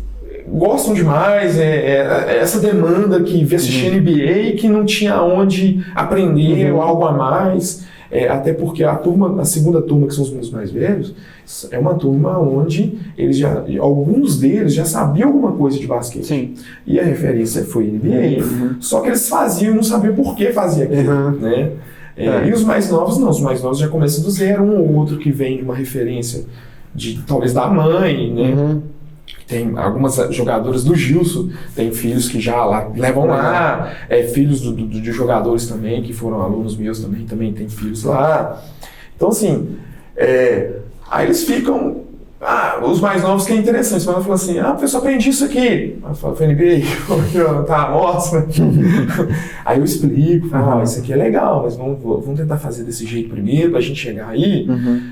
gostam demais, essa demanda que vê assistir NBA e que não tinha onde aprender algo a mais. Até porque a segunda turma, que são os meninos mais velhos, é uma turma onde alguns deles já sabiam alguma coisa de basquete. Sim. E a referência foi NBA. Só que eles faziam e não sabiam por que fazia aquilo, né? E os mais novos não, os mais novos já começam do zero, um ou outro que vem de uma referência talvez da mãe, né? Tem algumas jogadoras do Gilson, tem filhos que já levam lá, filhos de jogadores também, que foram alunos meus também tem filhos lá. Então, assim, aí eles ficam... os mais novos que é interessante, mas falam assim, professor, aprendi isso aqui. Eu falo, foi NBA, tá, mostra. Aí eu explico, falo, isso aqui é legal, mas vamos tentar fazer desse jeito primeiro, pra gente chegar aí.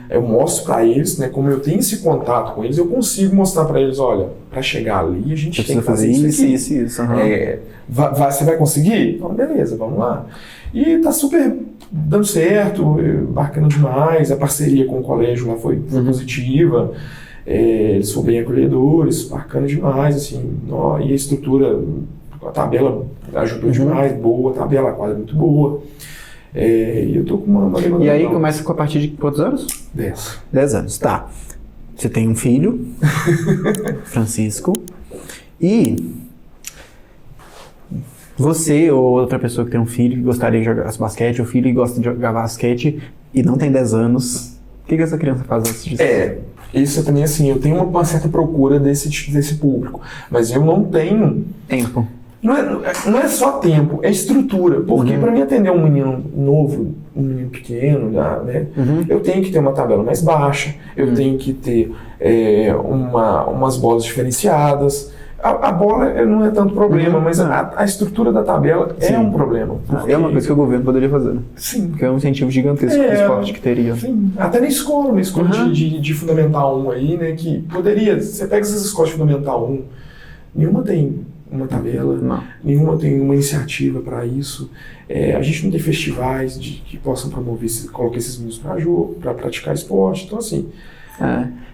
Eu mostro pra eles, né, como eu tenho esse contato com eles, eu consigo mostrar pra eles, olha, pra chegar ali, a gente tem que fazer isso aqui. Isso. Você vai conseguir? Então, beleza, vamos lá. E tá super dando certo, bacana demais, a parceria com o colégio lá foi positiva, eles foram bem acolhedores, bacana demais, assim, e a estrutura, a tabela ajudou demais, boa, a tabela, a quadra muito boa, e eu tô com uma demanda. E aí começa com a partir de quantos anos? 10. 10 anos, tá. Você tem um filho, Francisco, e... Você ou outra pessoa que tem um filho que gostaria de jogar basquete, ou filho que gosta de jogar basquete e não tem 10 anos, o que essa criança faz antes disso? Isso também, assim, eu tenho uma certa procura desse público, mas eu não tenho... Tempo. Não é só tempo, é estrutura, porque para mim atender um menino novo, um menino pequeno, né, eu tenho que ter uma tabela mais baixa, eu tenho que ter umas bolas diferenciadas. A bola não é tanto problema, mas a estrutura da tabela é um problema. É uma coisa que o governo poderia fazer. Sim. Porque é um incentivo gigantesco para o esporte que teria. Sim. Até na escola de Fundamental 1 aí, né, que poderia, você pega essas escolas de Fundamental 1, nenhuma tem uma tabela, nenhuma tem uma iniciativa para isso. A gente não tem festivais que possam promover, colocar esses meninos para praticar esporte, então assim...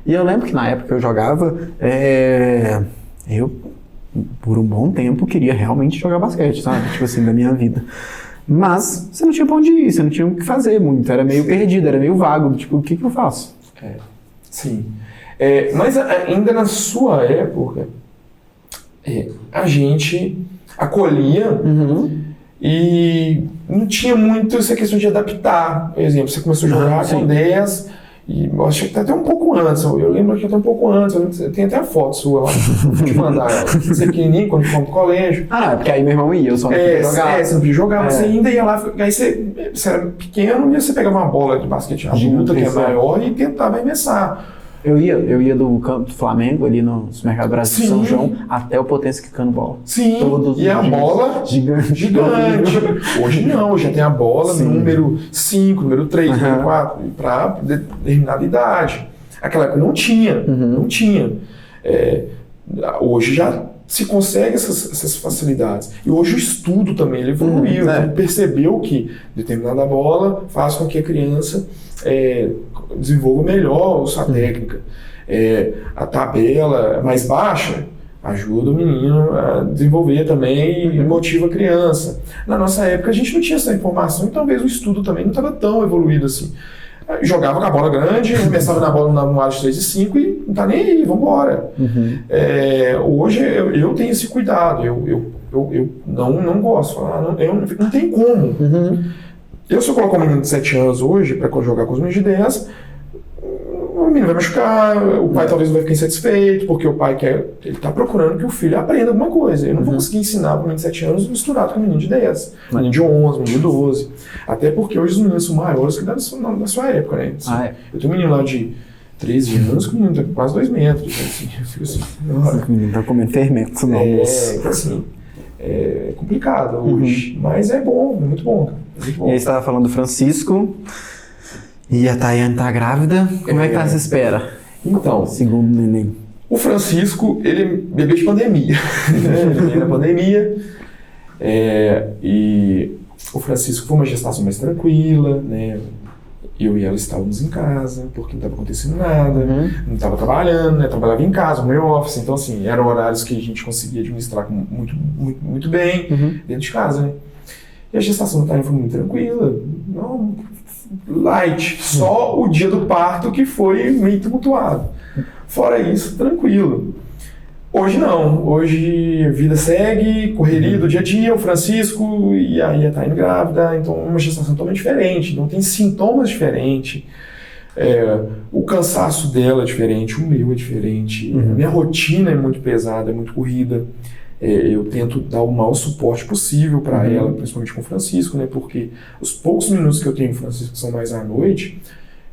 E eu lembro que na época que eu jogava, eu, por um bom tempo, queria realmente jogar basquete, sabe? Tipo assim, da minha vida. Mas você não tinha pra onde ir, você não tinha o que fazer muito, era meio perdido, era meio vago, tipo, o que eu faço? Sim. Mas ainda na sua época, a gente acolhia e não tinha muito essa questão de adaptar. Por exemplo, você começou a jogar com 10... E eu acho que até um pouco antes, eu lembro que até um pouco antes, tem até a foto sua lá, vou te mandar ela. Você pequenininho, quando fomos pro colégio. Porque aí meu irmão ia, eu só não podia jogar. Você não podia jogar, mas você ainda ia lá, aí você era pequeno e você pegava uma bola de basquete adulta, que é maior, e tentava arremessar. Eu ia do campo do Flamengo, ali no Supermercado Brasil São João, até o Potência quicando bola. Sim, e a bola gigante. Hoje não, hoje já tem a bola número 5, número 3, número 4, para determinada idade. Aquela época não tinha, não tinha. Hoje já se consegue essas facilidades. E hoje o estudo também ele evoluiu, percebeu que determinada bola faz com que a criança desenvolva melhor a sua técnica. A tabela mais baixa ajuda o menino a desenvolver também e motiva a criança. Na nossa época a gente não tinha essa informação e talvez o estudo também não estava tão evoluído assim. Jogava com a bola grande, arremessava na bola no área de 3 e 5 e não tá nem aí, vambora. Hoje eu tenho esse cuidado, eu não gosto, não tem como. Se eu colocar um menino de 7 anos hoje para jogar com os meninos de 10, o menino vai machucar, o pai talvez não vai ficar insatisfeito, porque o pai ele tá procurando que o filho aprenda alguma coisa. Eu não vou conseguir ensinar para um menino de 7 anos misturado com um menino de 10, menino de 11, menino de 12. Até porque hoje os meninos são maiores que da sua época, né? Eu tenho um menino lá de 13 anos com um menino de quase 2 metros. Assim, eu fico assim, o menino tá comendo fermento no almoço. Assim, é complicado hoje, mas é bom, é muito bom. Muito bom. E aí você estava falando do Francisco, e a Tayane tá grávida, como é que tá essa espera? Então, segundo o neném. O Francisco, ele é bebê de pandemia, ele veio na pandemia, e o Francisco foi uma gestação mais tranquila, né? Eu e ela estávamos em casa, porque não estava acontecendo nada, não estava trabalhando, né? Trabalhava em casa, home office, então assim, eram horários que a gente conseguia administrar muito bem dentro de casa, né? E a gestação da Tainha foi muito tranquila, não, light, só o dia do parto que foi meio tumultuado. Fora isso, tranquilo. Hoje não, hoje a vida segue, correria do dia a dia, o Francisco, e aí a Tainha grávida, então uma gestação totalmente diferente, não tem sintomas diferentes, o cansaço dela é diferente, o meu é diferente, a minha rotina é muito pesada, é muito corrida, eu tento dar o maior suporte possível para ela, principalmente com o Francisco, né, porque os poucos minutos que eu tenho com o Francisco, que são mais à noite,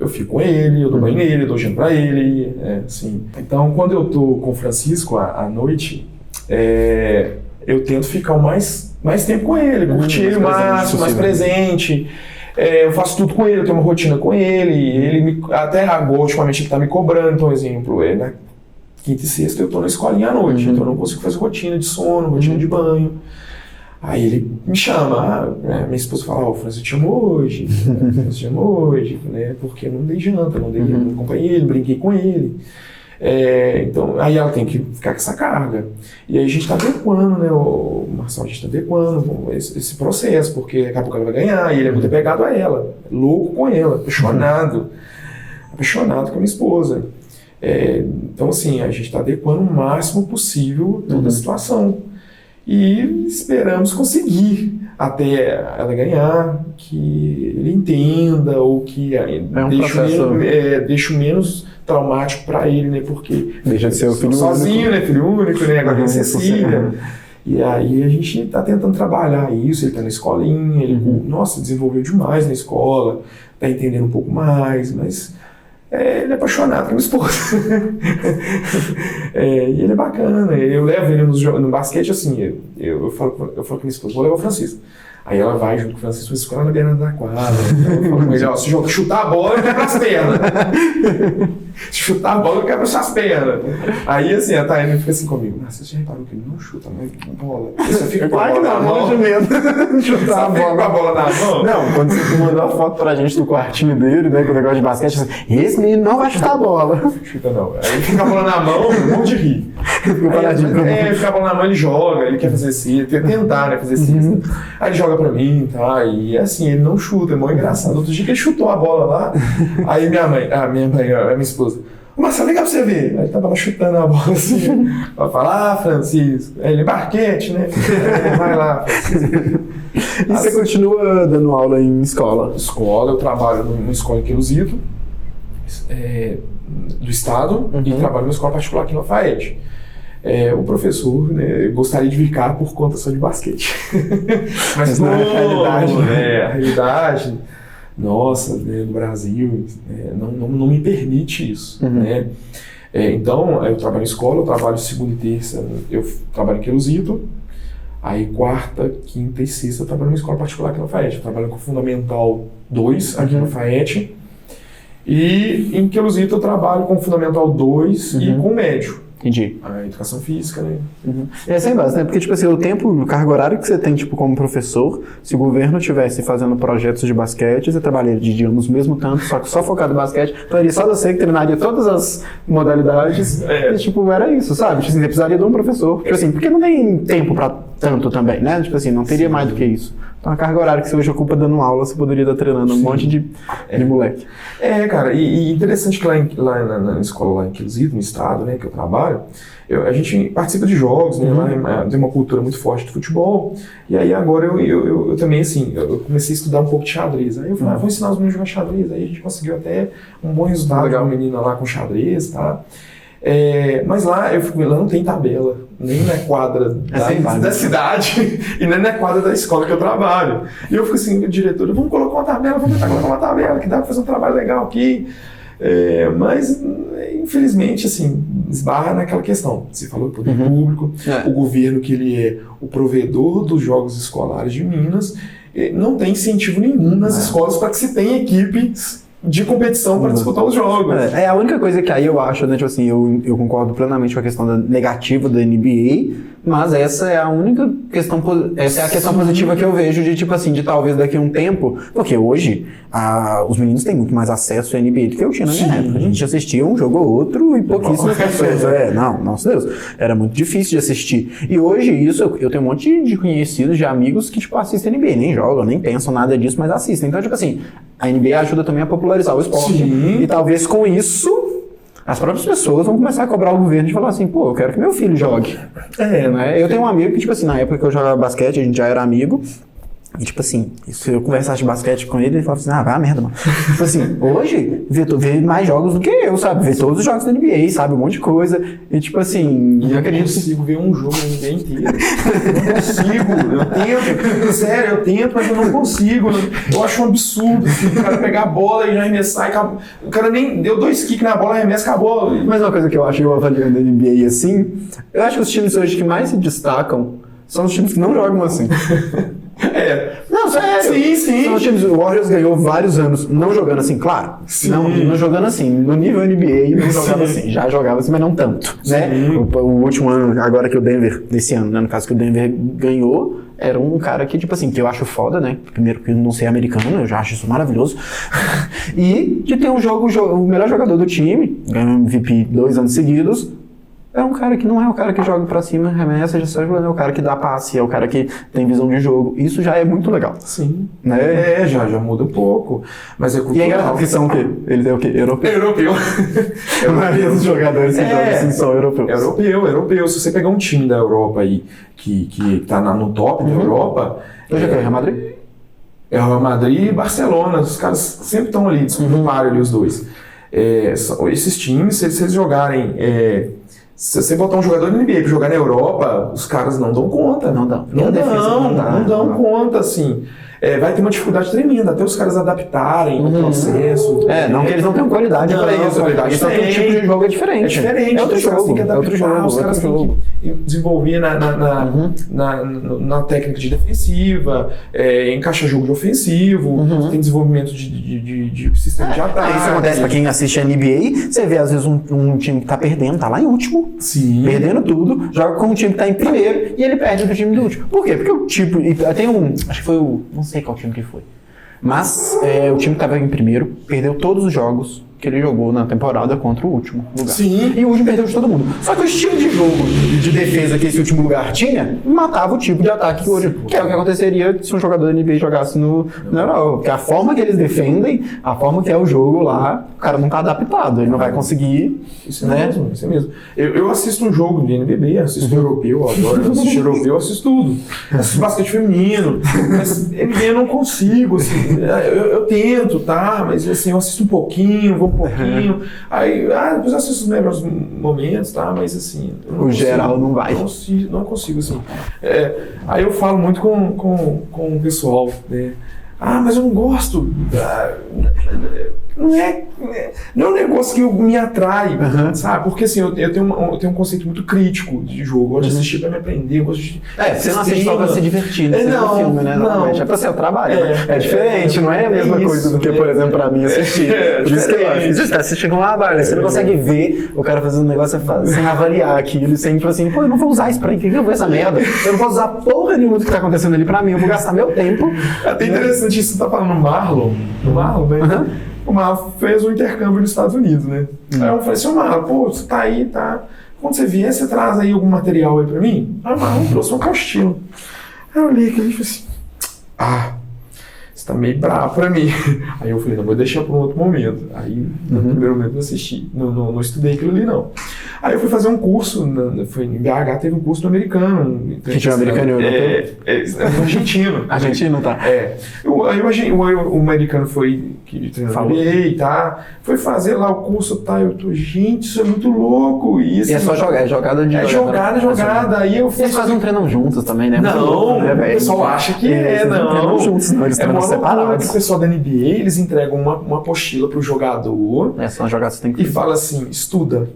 eu fico com ele, eu dou banho nele, eu dou gelo pra ele, assim. Então, quando eu tô com o Francisco à noite, eu tento ficar mais tempo com ele, curtir ele o máximo, mais presente. Eu faço tudo com ele, eu tenho uma rotina com ele, até agora, ultimamente, ele tá me cobrando, então, exemplo, na quinta e sexta eu tô na escolinha à noite, então eu não consigo fazer rotina de sono, rotina de banho. Aí ele me chama, minha esposa fala, o Francisco te chamou hoje, né, porque eu não dei janta, não acompanhei ele, brinquei com ele. Então, aí ela tem que ficar com essa carga. E aí a gente está adequando, né, o Marcelo, a gente está adequando esse processo, porque daqui a pouco ela vai ganhar, e ele é muito apegado a ela, louco com ela, apaixonado com a minha esposa. Então, assim, a gente está adequando o máximo possível toda a situação. E esperamos conseguir até ela ganhar, que ele entenda, ou que deixe menos traumático para ele, né? Porque deixa de ser o filho sozinho, né? Filho único, né? Agora tem Cecília. E aí a gente está tentando trabalhar isso, ele está na escolinha, ele desenvolveu demais na escola, está entendendo um pouco mais, mas ele é apaixonado pela esposa. E ele é bacana. Eu levo ele no basquete assim. Eu falo com minha esposa, vou levar o Francisco. Aí ela vai junto com o Francisco, mas fica lá na beirada da quadra. Então eu falo com ele, se chutar a bola, eu quebro as pernas. Se chutar a bola, eu quebro as pernas. Aí assim, a Tainha fica assim comigo. Você já reparou que ele não chuta mais bola? Você fica com a bola na mão. Chutar a bola. Com a bola na mão? Não, quando você mandou a foto pra gente do quartinho dele, né, com o negócio de basquete, assim, esse menino não vai chutar a bola. Chuta não. Aí ele fica a bola na mão, um monte de rir. Fica a bola na mão, ele joga, ele quer fazer cesta, tentar, né, fazer cesta. Aí ele joga pra mim, tá? E assim, ele não chuta, é mó engraçado. Outro dia que ele chutou a bola lá, aí a minha esposa, Marcelo, vem cá pra você ver. Aí ele tava lá chutando a bola assim. Ela fala, Francisco. Aí ele, basquete, né? Vai lá, Francisco. E você continua dando aula em escola? Escola, eu trabalho numa escola em Queluzito, do estado, e trabalho numa escola particular aqui no Lafayette. O professor, né, gostaria de ficar por conta só de basquete. Mas não é a realidade, né? A realidade nossa, né, do Brasil não me permite isso, né? Então, eu trabalho em escola, eu trabalho segunda e terça, eu trabalho em Queluzito, aí quarta, quinta e sexta eu trabalho numa escola particular aqui no Lafayette. Eu trabalho com Fundamental 2 aqui no Lafayette, e em Queluzito eu trabalho com Fundamental 2 e com médio. Entendi. A educação física, né? É sem base, né? Porque, tipo assim, o cargo horário que você tem, tipo, como professor, se o governo estivesse fazendo projetos de basquete, você trabalharia, digamos, mesmo tanto, só que só focado em basquete, então ele só você que treinaria todas as modalidades, e, tipo, era isso, sabe? Tipo assim, você precisaria de um professor, tipo assim, porque não tem tempo pra tanto também, né? Tipo assim, não teria mais do que isso. Então a carga horária que você hoje ocupa dando aula, você poderia estar treinando um monte de moleque. Cara, e interessante que lá na escola, lá em Queluzito, no estado, né, que eu trabalho, a gente participa de jogos, né, lá tem uma cultura muito forte de futebol, e aí agora eu também, assim, eu comecei a estudar um pouco de xadrez, aí eu falei, vou ensinar os meninos a jogar xadrez, aí a gente conseguiu até um bom resultado de uma menina lá com xadrez, tá? Mas lá não tem tabela, nem na quadra da cidade e nem na quadra da escola que eu trabalho. E eu fico assim, diretora, vamos colocar uma tabela, vamos tentar colocar uma tabela, que dá para fazer um trabalho legal aqui. Mas, infelizmente, assim, esbarra naquela questão. Você falou do poder público, o governo, que ele é o provedor dos jogos escolares de Minas, não tem incentivo nenhum nas escolas para que se tenha equipes de competição para disputar os jogos. A única coisa que aí eu acho, né, tipo assim, eu concordo plenamente com a questão negativa da NBA, Mas essa é a única questão, essa é a questão positiva que eu vejo de, tipo assim, de talvez daqui a um tempo, porque hoje os meninos têm muito mais acesso à NBA do que eu tinha na minha época. A gente assistia um jogo ou outro e pouquíssimas pessoas. Nossa Deus, era muito difícil de assistir. E hoje isso, eu tenho um monte de conhecidos, de amigos que, tipo, assistem NBA, nem jogam, nem pensam nada disso, mas assistem. Então, tipo assim, a NBA ajuda também a popularizar o esporte. Sim. E talvez com isso as próprias pessoas vão começar a cobrar o governo de falar assim, pô, eu quero que meu filho jogue. Né? Eu tenho um amigo que, tipo assim, na época que eu jogava basquete, a gente já era amigo, e tipo assim, se eu conversasse de basquete com ele falava assim, vai a merda, mano. Tipo assim, hoje, vê mais jogos do que eu, sabe? Vê todos os jogos da NBA, sabe? Um monte de coisa. E tipo assim, eu acredito que eu consigo ver um jogo da NBA inteiro. Eu não consigo, eu tento, sério, eu tento, mas eu não consigo. Eu acho um absurdo, assim, o cara pegar a bola e já arremessar e acabou. O cara nem deu 2 kicks na bola, arremessa, acabou. Mas uma coisa que eu acho, eu avaliando a NBA assim, eu acho que os times hoje que mais se destacam são os times que não jogam assim. Não, sério. Sim. São os times, o Warriors ganhou vários anos não jogando assim, claro. Não jogando assim. No nível NBA não jogava assim. Já jogava assim, mas não tanto. Né? O último ano, agora que o Denver, nesse ano, né, no caso que o Denver ganhou, era um cara que, tipo assim, que eu acho foda, né? Primeiro que eu não sei americano, eu já acho isso maravilhoso. E de ter o melhor jogador do time, ganhou MVP 2 anos seguidos. É um cara que não é o cara que joga pra cima, remessa, é o cara que dá passe, é o cara que tem visão de jogo. Isso já é muito legal. Sim. Né? Já muda um pouco. Mas é cultural. E é engraçado que são o quê? Eles é o quê? Europeu. A maioria dos jogadores que jogam assim são europeus. Europeu. Se você pegar um time da Europa aí, que tá no top da Europa... Hoje é o Real Madrid? É o Real Madrid e Barcelona. Os caras sempre estão ali, disputando ali os dois. Esses times, se eles jogarem... Se você botar um jogador da NBA pra jogar na Europa, os caras não dão conta. Não dão conta, assim. Vai ter uma dificuldade tremenda, até os caras adaptarem o processo. Não que eles não tenham qualidade para isso. Qualidade só que o tipo de jogo é diferente. É outro jogo. Os caras têm que desenvolver na técnica de defensiva, encaixa jogo de ofensivo, tem desenvolvimento de sistema de ataque. Isso acontece pra quem assiste a NBA, você vê às vezes um time que tá perdendo, tá lá em último, perdendo tudo, joga com um time que tá em primeiro e ele perde do time do último. Por quê? Porque o tipo, tem acho que foi não sei qual time que foi, mas o time que estava em primeiro perdeu todos os jogos que ele jogou na temporada contra o último lugar. Sim. E o último perdeu de todo mundo. Só que o estilo de jogo de defesa que esse último lugar tinha, matava o tipo de ataque que hoje, que é o que aconteceria se um jogador da NBA jogasse na Europa. Porque a forma que eles defendem, a forma que é o jogo lá, o cara não tá adaptado, ele não vai conseguir. Isso é mesmo. Eu assisto um jogo de NBB, assisto europeu, eu adoro assistir europeu, eu assisto tudo. Assisto basquete feminino, mas NBA eu não consigo, assim, eu tento, tá? Mas assim, eu assisto um pouquinho, vou um pouquinho, aí depois eu assisto os melhores momentos, tá? Mas assim... O geral não vai. Não consigo, assim. Aí eu falo muito com o pessoal, né? Mas eu não gosto. Não é um negócio que me atrai, sabe? Porque assim, eu tenho um conceito muito crítico de jogo. Eu gosto de assistir pra me aprender, eu gosto de... Você não assiste só pra se divertir, não é um filme, né? Normalmente é pra ser o trabalho. É diferente, não é a mesma coisa do que, por exemplo, pra mim assistir. Por isso que eu acho. Você tá assistindo uma barra, você não consegue ver o cara fazendo um negócio sem avaliar aquilo, sem tipo assim, eu não vou usar isso pra que eu vou essa merda? Eu não posso usar porra nenhuma do que tá acontecendo ali pra mim, eu vou gastar meu tempo. É até interessante isso, você tá falando no Marlon, né? O Marlon fez um intercâmbio nos Estados Unidos, né? Aí eu falei assim, Marlon, você tá aí, tá? Quando você vier, você traz aí algum material aí pra mim? Aí o Marlon trouxe um castelo. Aí eu olhei aqui e falei assim, você tá meio bravo pra mim. Aí eu falei, não, vou deixar pra um outro momento. Aí, no primeiro momento, eu assisti. Não estudei aquilo ali, não. Aí eu fui fazer um curso, foi em BH, teve um curso do americano. Que tinha americano e europeu? Argentino. Argentino, tá. Aí o americano foi, que treinou NBA, tá? Foi fazer lá o curso, tá? Eu tô, gente, isso é muito louco. E é só jogar, é jogada de jogada. Aí eu fiz... Eles quase não treinam juntos também, né? Não, o pessoal acha que não. Treinam juntos, não, eles treinam separados. O pessoal da NBA, eles entregam uma apostila pro jogador. Só jogar você tem que... E fala assim, estuda.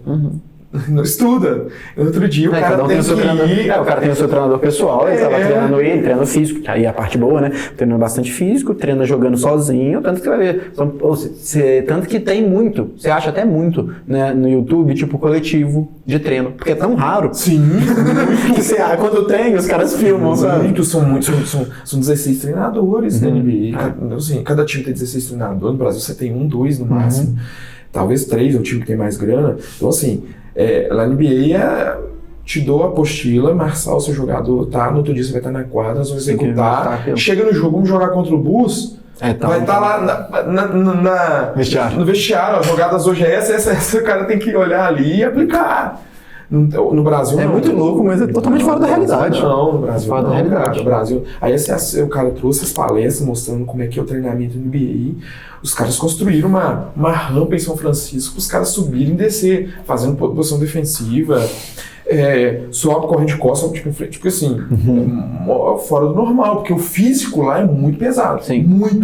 Não estuda. No outro dia o cara tem que ir... o cara tem o seu treinador pessoal, ele estava treinando ele, treinando físico, que aí é a parte boa, né? Treinando bastante físico, treina jogando sozinho, tanto que vai ver. Tanto que tem muito, você acha até muito, né, no YouTube, tipo, coletivo de treino. Porque é tão raro. Sim. Que você, quando tem, os caras filmam, sabe? São 16 treinadores da NBA. Assim, cada time tem 16 treinadores. No Brasil você tem 1, 2 no máximo. Talvez 3, é o time que tem mais grana. Então, assim, lá na NBA te dou a apostila, marçal o seu jogador, tá? No outro dia você vai estar na quadra, nós vamos executar. Chega no jogo, vamos jogar contra o Bulls. Vai estar lá no vestiário, ó, jogadas hoje essa o cara tem que olhar ali e aplicar. No Brasil é não, muito louco, mas é totalmente fora da realidade. Não, no Brasil fora não, da realidade. No Brasil. Aí o cara trouxe as palestras mostrando como é que é o treinamento no NBA. Os caras construíram uma rampa em São Francisco para os caras subirem e descer, fazendo posição defensiva. Sobe, correndo de costas, tipo em frente, porque assim, fora do normal, porque o físico lá é muito pesado. Sim. Muito.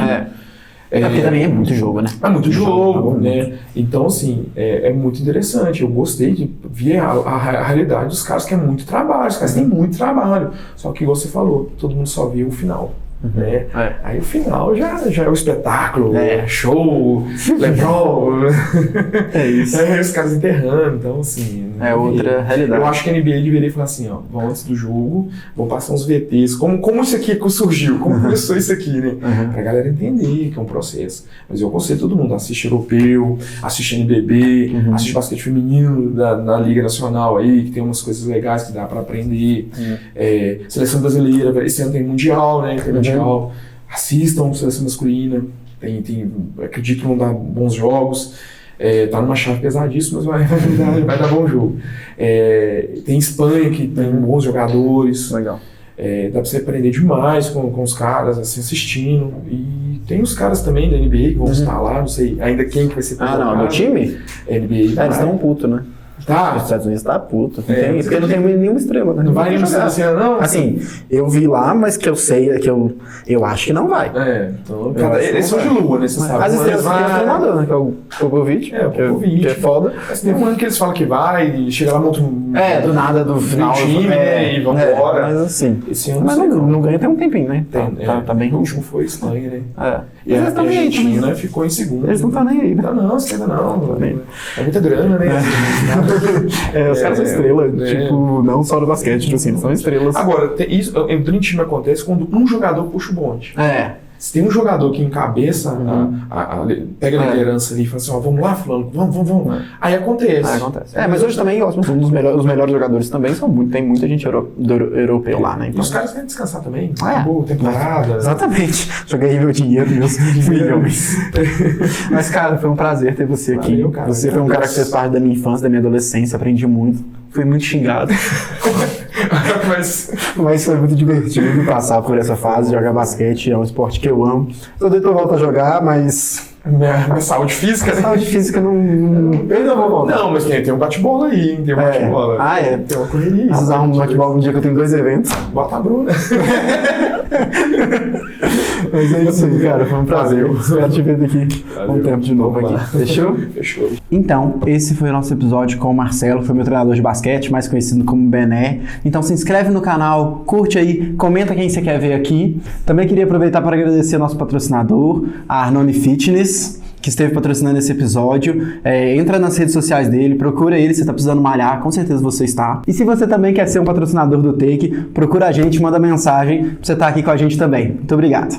Porque também é muito jogo, né? É muito jogo, né? Então, assim, é muito interessante. Eu gostei de ver a realidade dos caras, que é muito trabalho. Os caras têm muito trabalho. Só que, igual você falou, todo mundo só vê o final. Né? Aí o final já é o espetáculo, show, LeBron. É isso. Os caras enterrando. Então, assim. É outra realidade. Eu acho que a NBA deveria falar assim: ó, vão antes do jogo, vão passar uns VTs. Como isso aqui surgiu? Como começou isso aqui, né? Pra galera entender que é um processo. Mas eu aconselho todo mundo: assiste europeu, assiste NBB, assiste basquete feminino na Liga Nacional aí, que tem umas coisas legais que dá pra aprender. Seleção brasileira, esse ano tem Mundial, né? Tem Mundial. Assistam Seleção Masculina, acredito que vão dar bons jogos. Tá numa chave pesadíssima, mas vai dar bom jogo. Tem Espanha, que tem bons jogadores. Legal. Dá pra você aprender demais com os caras, assim, assistindo. E tem os caras também da NBA que vão estar lá, não sei ainda quem que vai ser convocado. No time? NBA. Eles estão putos, né? Tá. Os Estados Unidos tá puto. Porque não tem nenhuma estrela, né? Não vai nenhuma estrela, não? Assim, eu vi lá, mas que eu sei, que eu acho que não vai. Então, eles são de lua, né? Você sabe. As estrelas tem o treinador, né? Que é o Popovich. Que é foda. Mas tem um ano que eles falam que vai, e chega lá, monta um... do nada, do final. time, né? E vão embora. Mas assim... Esse ano mas não ganha tem um tempinho, né? Tá bem ruim. O último foi Espanha, né? E a Argentina ficou em segundo. Eles não estão nem aí, né? Não, esquerda não. É muita grana, né? Os caras são estrelas, tipo, não só no basquete, tipo assim, são estrelas. Agora, isso em Dream Team acontece quando um jogador puxa o bonde. Se tem um jogador que encabeça, pega a liderança ali e fala assim, vamos lá, fulano, vamos. Aí acontece. Mas hoje também, os melhores jogadores também tem muita gente europeu lá, né? Então, e os caras querem descansar também. Boa temporada. Exatamente. Joguei meu dinheiro, meus milhões. Mas, cara, foi um prazer ter você aqui. Valeu, cara. Você foi um cara que fez parte da minha infância, da minha adolescência, aprendi muito. Fui muito xingado. Mas foi muito divertido passar por essa fase, jogar basquete, é um esporte que eu amo. Tô doido pra voltar a jogar, mas... Minha saúde física, né? Saúde física não... Eu não vou voltar. Não, mas tem um bate-bola aí, tem um bate-bola. Tem uma correria. Usar um bate-bola no dia que eu tenho 2 eventos. Bota a Bruna. Mas é isso aí, cara. Foi um prazer. Espero te ver daqui um tempo de novo aqui. Fechou? Fechou. Então, esse foi o nosso episódio com o Marcelo, que foi meu treinador de basquete, mais conhecido como Bené. Então se inscreve no canal, curte aí, comenta quem você quer ver aqui. Também queria aproveitar para agradecer ao nosso patrocinador, a Arnone Fitness, que esteve patrocinando esse episódio. Entra nas redes sociais dele, procura ele, se está precisando malhar, com certeza você está. E se você também quer ser um patrocinador do Take, procura a gente, manda mensagem para você estar aqui com a gente também. Muito obrigado.